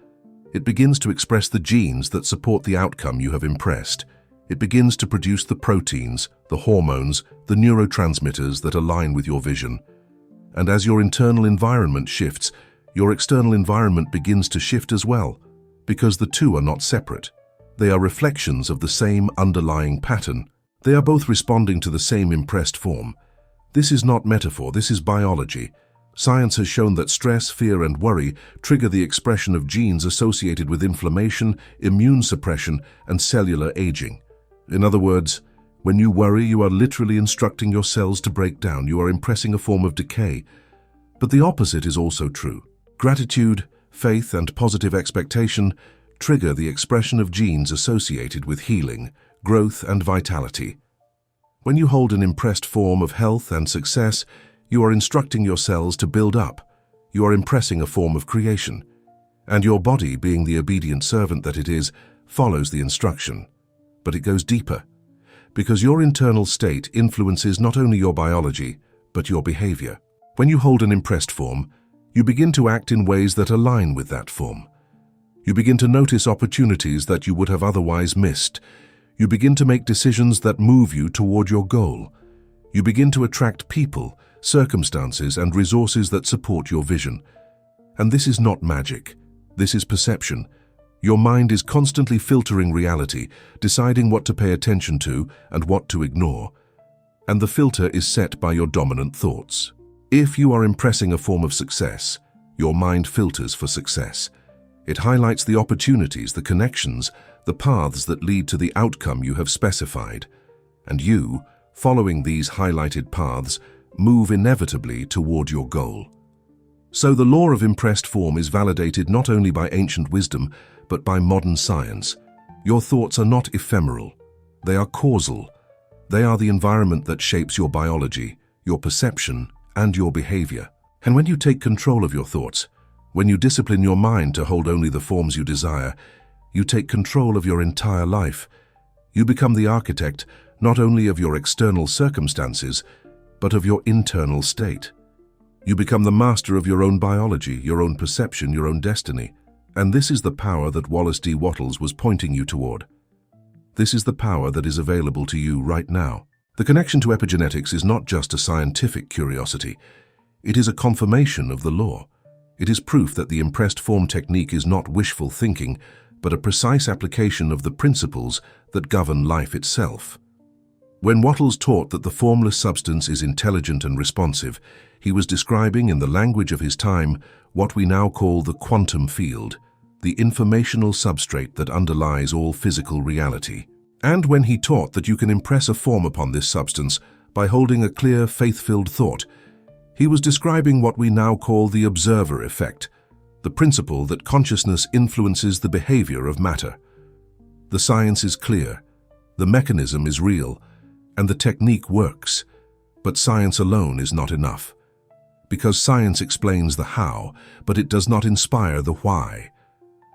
[SPEAKER 1] It begins to express the genes that support the outcome you have impressed. It begins to produce the proteins, the hormones, the neurotransmitters that align with your vision. And as your internal environment shifts, your external environment begins to shift as well, because the two are not separate. They are reflections of the same underlying pattern. They are both responding to the same impressed form. This is not metaphor, this is biology. Science has shown that stress, fear, and worry trigger the expression of genes associated with inflammation, immune suppression, and cellular aging. In other words, when you worry, you are literally instructing your cells to break down. You are impressing a form of decay. But the opposite is also true. Gratitude, faith, and positive expectation trigger the expression of genes associated with healing, growth, and vitality. When you hold an impressed form of health and success, you are instructing your cells to build up. You are impressing a form of creation. And your body, being the obedient servant that it is, follows the instruction. But it goes deeper, because your internal state influences not only your biology, but your behavior. When you hold an impressed form, you begin to act in ways that align with that form. You begin to notice opportunities that you would have otherwise missed. You begin to make decisions that move you toward your goal. You begin to attract people, circumstances, and resources that support your vision. And this is not magic. This is perception. Your mind is constantly filtering reality, deciding what to pay attention to and what to ignore. And the filter is set by your dominant thoughts. If you are impressing a form of success, your mind filters for success. It highlights the opportunities, the connections, the paths that lead to the outcome you have specified. And you, following these highlighted paths, move inevitably toward your goal. So the law of impressed form is validated not only by ancient wisdom, but by modern science. Your thoughts are not ephemeral. They are causal. They are the environment that shapes your biology, your perception, and your behavior. And when you take control of your thoughts, when you discipline your mind to hold only the forms you desire, you take control of your entire life. You become the architect not only of your external circumstances, but of your internal state. You become the master of your own biology, your own perception, your own destiny. And this is the power that Wallace D. Wattles was pointing you toward. This is the power that is available to you right now. The connection to epigenetics is not just a scientific curiosity. It is a confirmation of the law. It is proof that the impressed form technique is not wishful thinking, but a precise application of the principles that govern life itself. When Wattles taught that the formless substance is intelligent and responsive, he was describing in the language of his time what we now call the quantum field, the informational substrate that underlies all physical reality. And when he taught that you can impress a form upon this substance by holding a clear, faith-filled thought, he was describing what we now call the observer effect, the principle that consciousness influences the behavior of matter. The science is clear, the mechanism is real, and the technique works, but science alone is not enough. Because science explains the how, but it does not inspire the why.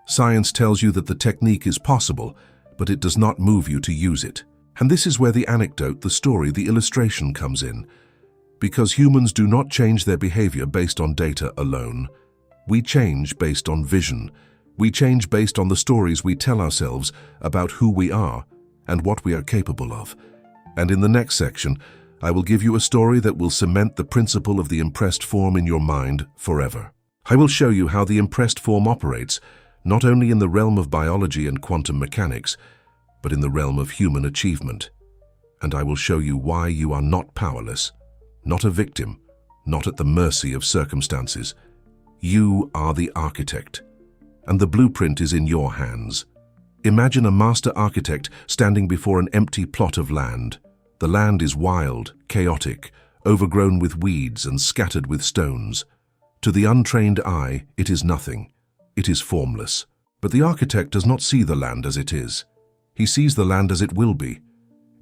[SPEAKER 1] Science tells you that the technique is possible, but it does not move you to use it. And this is where the anecdote, the story, the illustration comes in. Because humans do not change their behavior based on data alone. We change based on vision. We change based on the stories we tell ourselves about who we are and what we are capable of. And in the next section, I will give you a story that will cement the principle of the impressed form in your mind forever. I will show you how the impressed form operates, not only in the realm of biology and quantum mechanics, but in the realm of human achievement. And I will show you why you are not powerless, not a victim, not at the mercy of circumstances. You are the architect, and the blueprint is in your hands. Imagine a master architect standing before an empty plot of land. The land is wild, chaotic, overgrown with weeds and scattered with stones. To the untrained eye, it is nothing. It is formless. But the architect does not see the land as it is. He sees the land as it will be.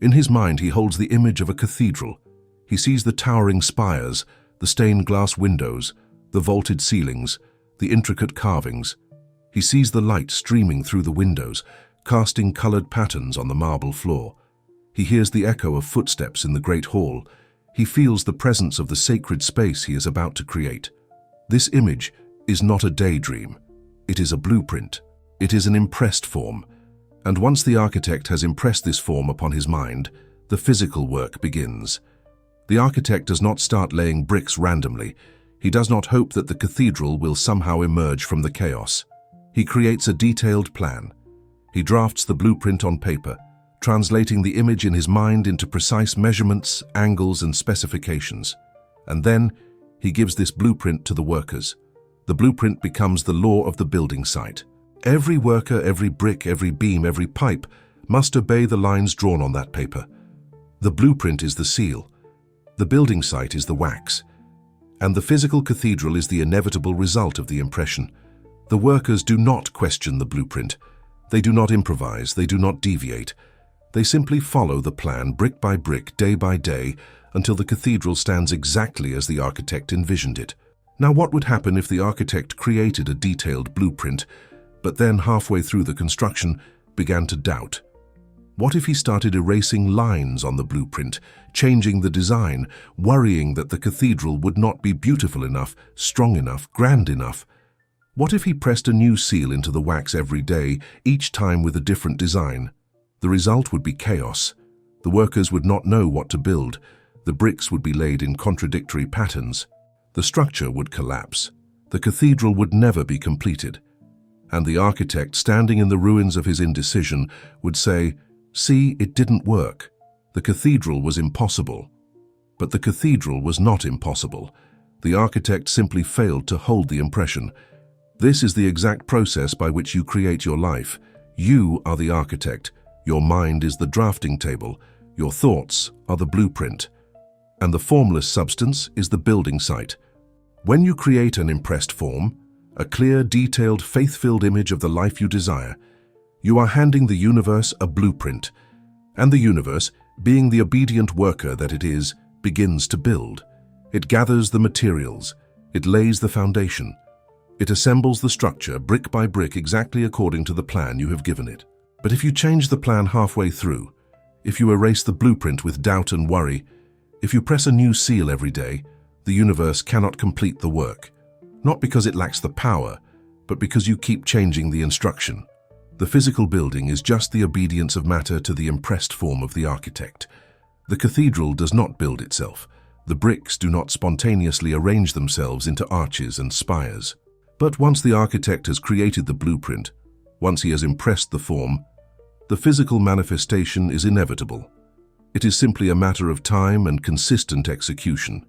[SPEAKER 1] In his mind, he holds the image of a cathedral. He sees the towering spires, the stained glass windows, the vaulted ceilings, the intricate carvings. He sees the light streaming through the windows, casting colored patterns on the marble floor. He hears the echo of footsteps in the great hall. He feels the presence of the sacred space he is about to create. This image is not a daydream. It is a blueprint. It is an impressed form. And once the architect has impressed this form upon his mind, the physical work begins. The architect does not start laying bricks randomly. He does not hope that the cathedral will somehow emerge from the chaos. He creates a detailed plan. He drafts the blueprint on paper, translating the image in his mind into precise measurements, angles, and specifications. And then, he gives this blueprint to the workers. The blueprint becomes the law of the building site. Every worker, every brick, every beam, every pipe must obey the lines drawn on that paper. The blueprint is the seal. The building site is the wax. And the physical cathedral is the inevitable result of the impression. The workers do not question the blueprint. They do not improvise. They do not deviate. They simply follow the plan brick by brick, day by day, until the cathedral stands exactly as the architect envisioned it. Now, what would happen if the architect created a detailed blueprint, but then halfway through the construction began to doubt? What if he started erasing lines on the blueprint, changing the design, worrying that the cathedral would not be beautiful enough, strong enough, grand enough? What if he pressed a new seal into the wax every day, each time with a different design? The result would be chaos. The workers would not know what to build. The bricks would be laid in contradictory patterns. The structure would collapse. The cathedral would never be completed. And the architect, standing in the ruins of his indecision, would say, "See, it didn't work. The cathedral was impossible." But the cathedral was not impossible. The architect simply failed to hold the impression. This is the exact process by which you create your life. You are the architect. Your mind is the drafting table. Your thoughts are the blueprint. And the formless substance is the building site. When you create an impressed form, a clear, detailed, faith-filled image of the life you desire, you are handing the universe a blueprint. And the universe, being the obedient worker that it is, begins to build. It gathers the materials. It lays the foundation. It assembles the structure brick by brick exactly according to the plan you have given it. But if you change the plan halfway through, if you erase the blueprint with doubt and worry, if you press a new seal every day, the universe cannot complete the work. Not because it lacks the power, but because you keep changing the instruction. The physical building is just the obedience of matter to the impressed form of the architect. The cathedral does not build itself. The bricks do not spontaneously arrange themselves into arches and spires. But once the architect has created the blueprint, once he has impressed the form, the physical manifestation is inevitable. It is simply a matter of time and consistent execution.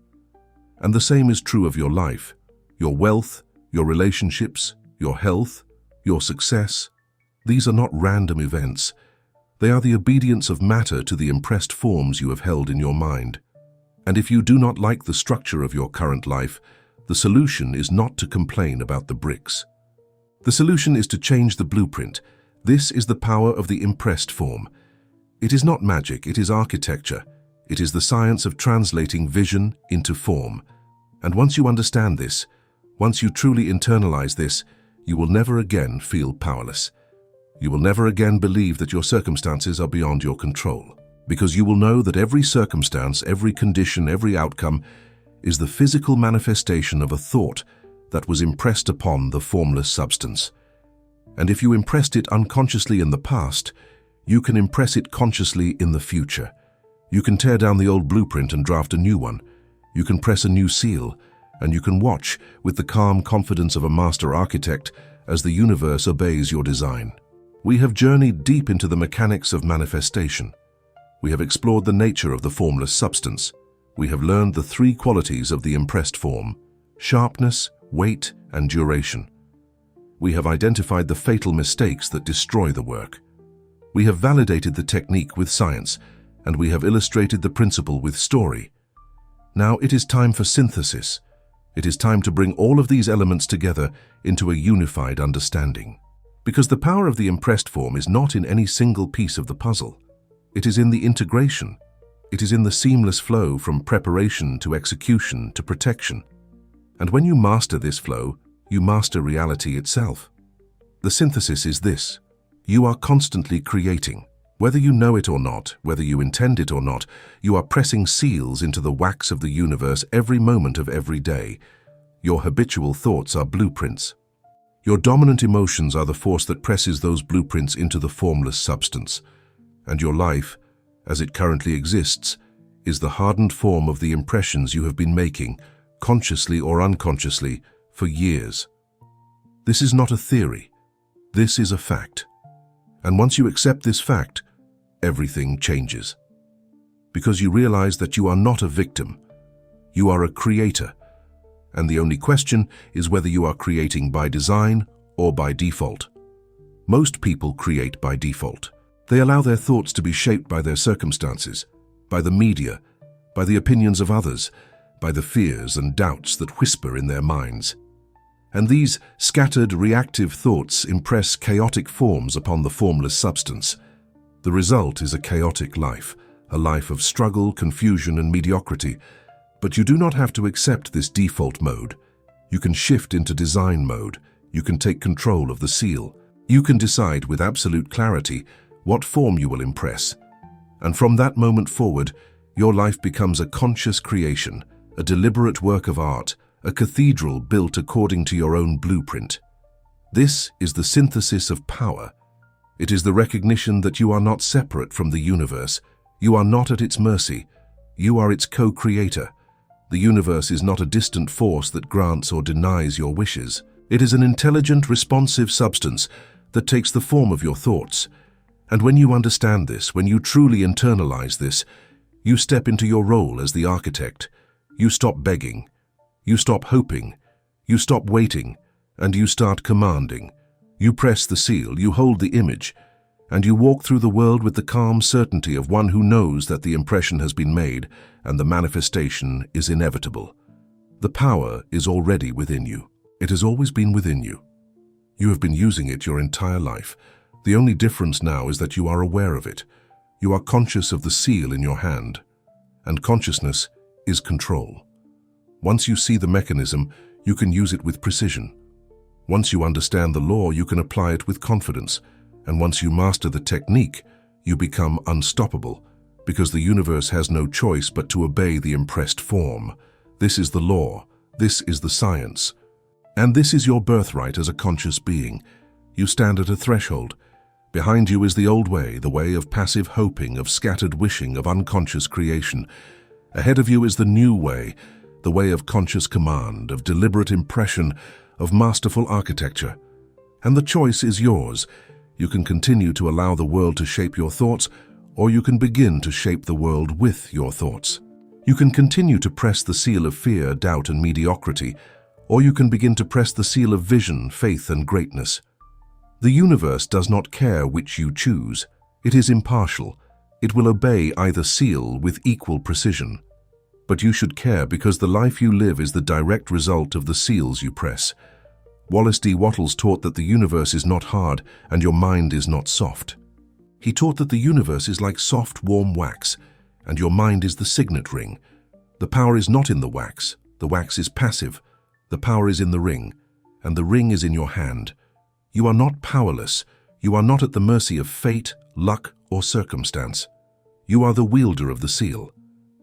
[SPEAKER 1] And the same is true of your life, your wealth, your relationships, your health, your success. These are not random events. They are the obedience of matter to the impressed forms you have held in your mind. And if you do not like the structure of your current life, the solution is not to complain about the bricks. The solution is to change the blueprint. This is the power of the impressed form. It is not magic, it is architecture. It is the science of translating vision into form. And once you understand this, once you truly internalize this, you will never again feel powerless. You will never again believe that your circumstances are beyond your control, because you will know that every circumstance, every condition, every outcome is the physical manifestation of a thought that was impressed upon the formless substance. And if you impressed it unconsciously in the past, you can impress it consciously in the future. You can tear down the old blueprint and draft a new one. You can press a new seal, and you can watch with the calm confidence of a master architect as the universe obeys your design. We have journeyed deep into the mechanics of manifestation. We have explored the nature of the formless substance. We have learned the three qualities of the impressed form: sharpness, weight, and duration. We have identified the fatal mistakes that destroy the work. We have validated the technique with science, and we have illustrated the principle with story. Now it is time for synthesis. It is time to bring all of these elements together into a unified understanding. Because the power of the impressed form is not in any single piece of the puzzle. It is in the integration. It is in the seamless flow from preparation to execution to protection. And when you master this flow, you master reality itself. The synthesis is this: you are constantly creating. Whether you know it or not, whether you intend it or not, you are pressing seals into the wax of the universe every moment of every day. Your habitual thoughts are blueprints. Your dominant emotions are the force that presses those blueprints into the formless substance. And your life, as it currently exists, is the hardened form of the impressions you have been making, consciously or unconsciously, for years. This is not a theory. This is a fact. And once you accept this fact, everything changes. Because you realize that you are not a victim. You are a creator. And the only question is whether you are creating by design or by default. Most people create by default. They allow their thoughts to be shaped by their circumstances, by the media, by the opinions of others, by the fears and doubts that whisper in their minds. And these scattered, reactive thoughts impress chaotic forms upon the formless substance. The result is a chaotic life, a life of struggle, confusion, and mediocrity. But you do not have to accept this default mode. You can shift into design mode. You can take control of the seal. You can decide with absolute clarity what form you will impress. And from that moment forward, your life becomes a conscious creation, a deliberate work of art, a cathedral built according to your own blueprint. This is the synthesis of power. It is the recognition that you are not separate from the universe. You are not at its mercy. You are its co-creator. The universe is not a distant force that grants or denies your wishes. It is an intelligent, responsive substance that takes the form of your thoughts. And when you understand this, when you truly internalize this, you step into your role as the architect. You stop begging. You stop hoping. You stop waiting. And you start commanding. You press the seal, you hold the image, and you walk through the world with the calm certainty of one who knows that the impression has been made and the manifestation is inevitable. The power is already within you. It has always been within you. You have been using it your entire life. The only difference now is that you are aware of it. You are conscious of the seal in your hand. And consciousness is control. Once you see the mechanism, you can use it with precision. Once you understand the law, you can apply it with confidence. And once you master the technique, you become unstoppable, because the universe has no choice but to obey the impressed form. This is the law. This is the science. And this is your birthright as a conscious being. You stand at a threshold. Behind you is the old way, the way of passive hoping, of scattered wishing, of unconscious creation. Ahead of you is the new way, the way of conscious command, of deliberate impression, of masterful architecture. And the choice is yours. You can continue to allow the world to shape your thoughts, or you can begin to shape the world with your thoughts. You can continue to press the seal of fear, doubt, and mediocrity, or you can begin to press the seal of vision, faith, and greatness. The universe does not care which you choose. It is impartial. It will obey either seal with equal precision. But you should care because the life you live is the direct result of the seals you press. Wallace D. Wattles taught that the universe is not hard and your mind is not soft. He taught that the universe is like soft, warm wax, and your mind is the signet ring. The power is not in the wax is passive. The power is in the ring, and the ring is in your hand. You are not powerless. You are not at the mercy of fate, luck, or circumstance. You are the wielder of the seal.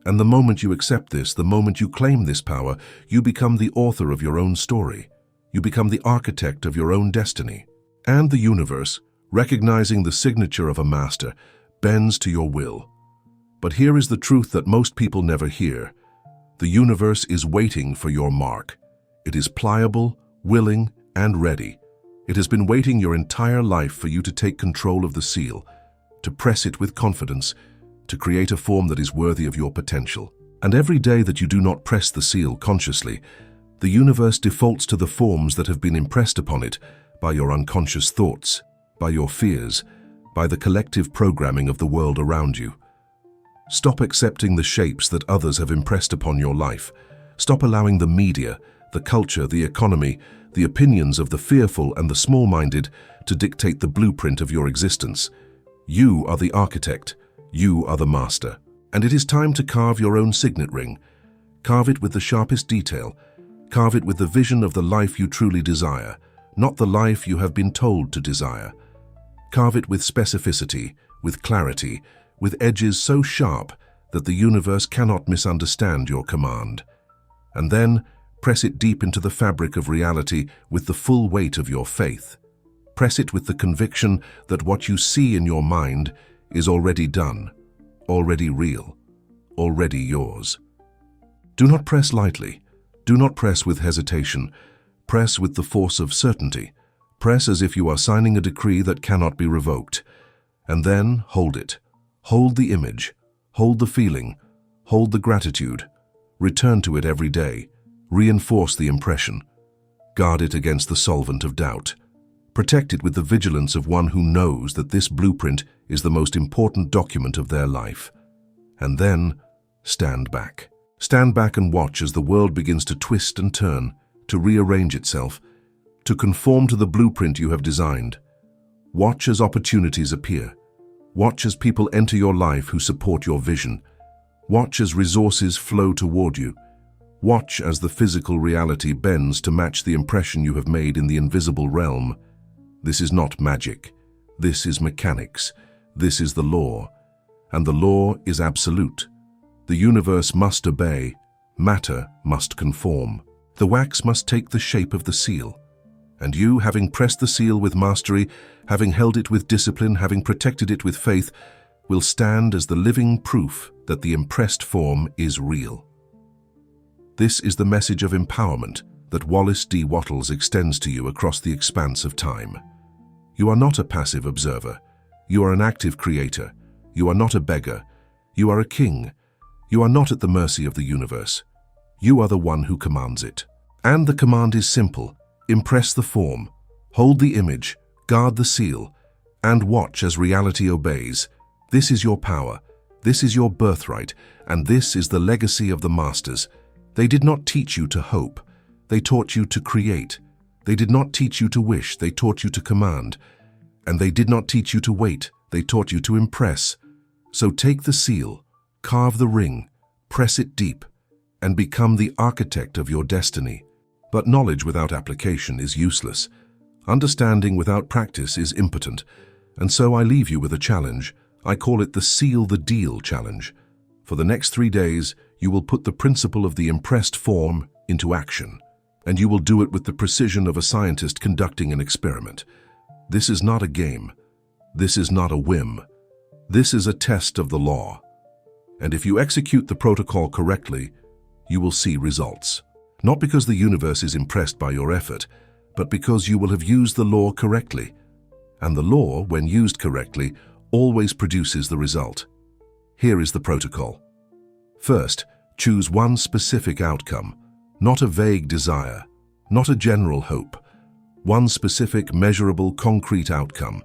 [SPEAKER 1] And the moment you accept this, the moment you claim this power, you become the author of your own story. You become the architect of your own destiny. And the universe, recognizing the signature of a master, bends to your will. But here is the truth that most people never hear. The universe is waiting for your mark. It is pliable, willing, and ready. It has been waiting your entire life for you to take control of the seal, to press it with confidence, to create a form that is worthy of your potential. And every day that you do not press the seal consciously, the universe defaults to the forms that have been impressed upon it by your unconscious thoughts, by your fears, by the collective programming of the world around you. Stop accepting the shapes that others have impressed upon your life. Stop allowing the media, the culture, the economy, the opinions of the fearful and the small-minded to dictate the blueprint of your existence. You are the architect. You are the master. And it is time to carve your own signet ring. Carve it with the sharpest detail. Carve it with the vision of the life you truly desire, not the life you have been told to desire. Carve it with specificity, with clarity, with edges so sharp that the universe cannot misunderstand your command. And then, press it deep into the fabric of reality with the full weight of your faith. Press it with the conviction that what you see in your mind is already done, already real, already yours. Do not press lightly. Do not press with hesitation. Press with the force of certainty. Press as if you are signing a decree that cannot be revoked. And then hold it. Hold the image. Hold the feeling. Hold the gratitude. Return to it every day. Reinforce the impression. Guard it against the solvent of doubt. Protect it with the vigilance of one who knows that this blueprint is the most important document of their life. And then, stand back. Stand back and watch as the world begins to twist and turn, to rearrange itself, to conform to the blueprint you have designed. Watch as opportunities appear. Watch as people enter your life who support your vision. Watch as resources flow toward you. Watch as the physical reality bends to match the impression you have made in the invisible realm. This is not magic. This is mechanics. This is the law. And the law is absolute. The universe must obey. Matter must conform. The wax must take the shape of the seal. And you, having pressed the seal with mastery, having held it with discipline, having protected it with faith, will stand as the living proof that the impressed form is real. This is the message of empowerment that Wallace D. Wattles extends to you across the expanse of time. You are not a passive observer. You are an active creator. You are not a beggar. You are a king. You are not at the mercy of the universe. You are the one who commands it. And the command is simple. Impress the form, hold the image, guard the seal, and watch as reality obeys. This is your power. This is your birthright, and this is the legacy of the masters. They did not teach you to hope. They taught you to create. They did not teach you to wish. They taught you to command. And they did not teach you to wait. They taught you to impress. So take the seal, carve the ring, press it deep, and become the architect of your destiny. But knowledge without application is useless. Understanding without practice is impotent. And so I leave you with a challenge. I call it the Seal the Deal challenge. For the next 3 days, you will put the principle of the impressed form into action. And you will do it with the precision of a scientist conducting an experiment. This is not a game. This is not a whim. This is a test of the law. And if you execute the protocol correctly, you will see results. Not because the universe is impressed by your effort, but because you will have used the law correctly. And the law, when used correctly, always produces the result. Here is the protocol. First, choose one specific outcome, not a vague desire, not a general hope. One specific, measurable, concrete outcome.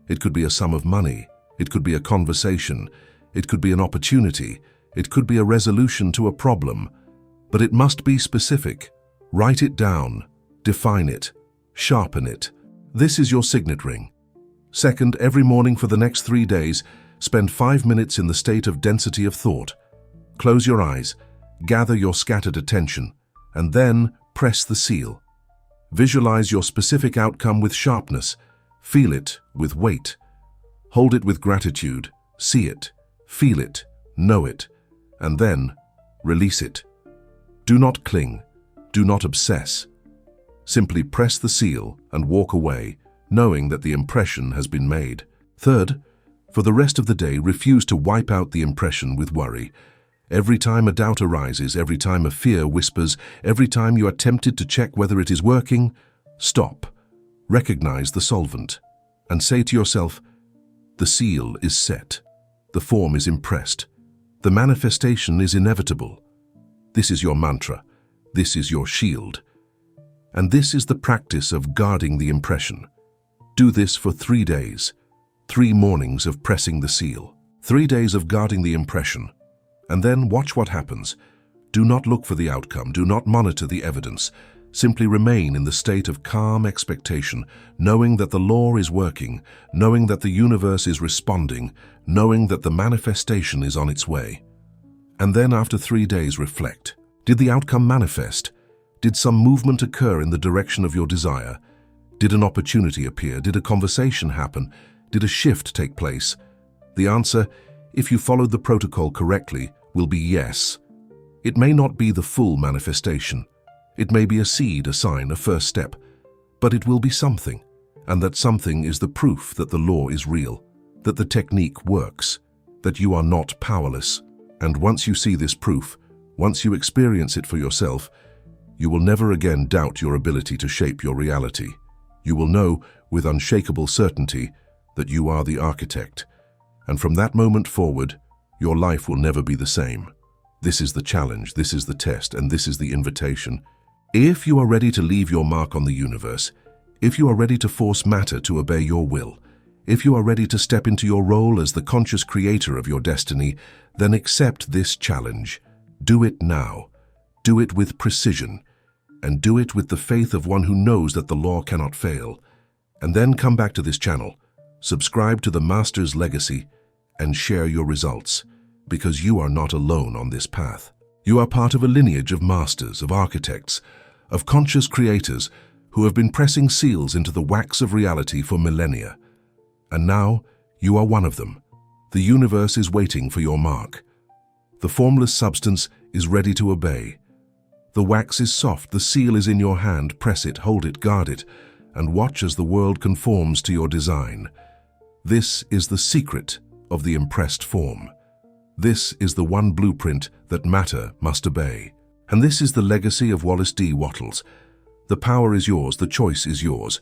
[SPEAKER 1] It could be a sum of money. It could be a conversation. It could be an opportunity. It could be a resolution to a problem. But it must be specific. Write it down. Define it. Sharpen it. This is your signet ring. Second, every morning for the next 3 days, spend 5 minutes in the state of density of thought. Close your eyes, gather your scattered attention, and then press the seal. Visualize your specific outcome with sharpness. Feel it with weight. Hold it with gratitude. See it, feel it, know it, and then release it. Do not cling. Do not obsess. Simply press the seal and walk away, knowing that the impression has been made. Third, for the rest of the day, refuse to wipe out the impression with worry. Every time a doubt arises, every time a fear whispers, every time you are tempted to check whether it is working, stop. Recognize the solvent and say to yourself, the seal is set. The form is impressed. The manifestation is inevitable. This is your mantra. This is your shield. And this is the practice of guarding the impression. Do this for 3 days, 3 mornings of pressing the seal. 3 days of guarding the impression. And then watch what happens. Do not look for the outcome. Do not monitor the evidence. Simply remain in the state of calm expectation, knowing that the law is working, knowing that the universe is responding, knowing that the manifestation is on its way. And then after 3 days, reflect. Did the outcome manifest? Did some movement occur in the direction of your desire? Did an opportunity appear? Did a conversation happen? Did a shift take place? The answer, if you followed the protocol correctly, will be yes. It may not be the full manifestation. It may be a seed, a sign, a first step, but it will be something, and that something is the proof that the law is real, that the technique works, that you are not powerless. And once you see this proof, once you experience it for yourself, you will never again doubt your ability to shape your reality. You will know with unshakable certainty that you are the architect, and from that moment forward, your life will never be the same. This is the challenge, this is the test, and this is the invitation. If you are ready to leave your mark on the universe, if you are ready to force matter to obey your will, if you are ready to step into your role as the conscious creator of your destiny, then accept this challenge. Do it now. Do it with precision, and do it with the faith of one who knows that the law cannot fail. And then come back to this channel, subscribe to the Master's Legacy, and share your results, because you are not alone on this path. You are part of a lineage of masters, of architects, of conscious creators who have been pressing seals into the wax of reality for millennia. And now, you are one of them. The universe is waiting for your mark. The formless substance is ready to obey. The wax is soft, the seal is in your hand. Press it, hold it, guard it, and watch as the world conforms to your design. This is the secret of the impressed form. This is the one blueprint that matter must obey. And this is the legacy of Wallace D. Wattles. The power is yours, the choice is yours,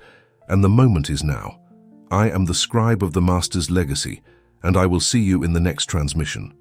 [SPEAKER 1] and the moment is now. I am the scribe of the Master's Legacy, and I will see you in the next transmission.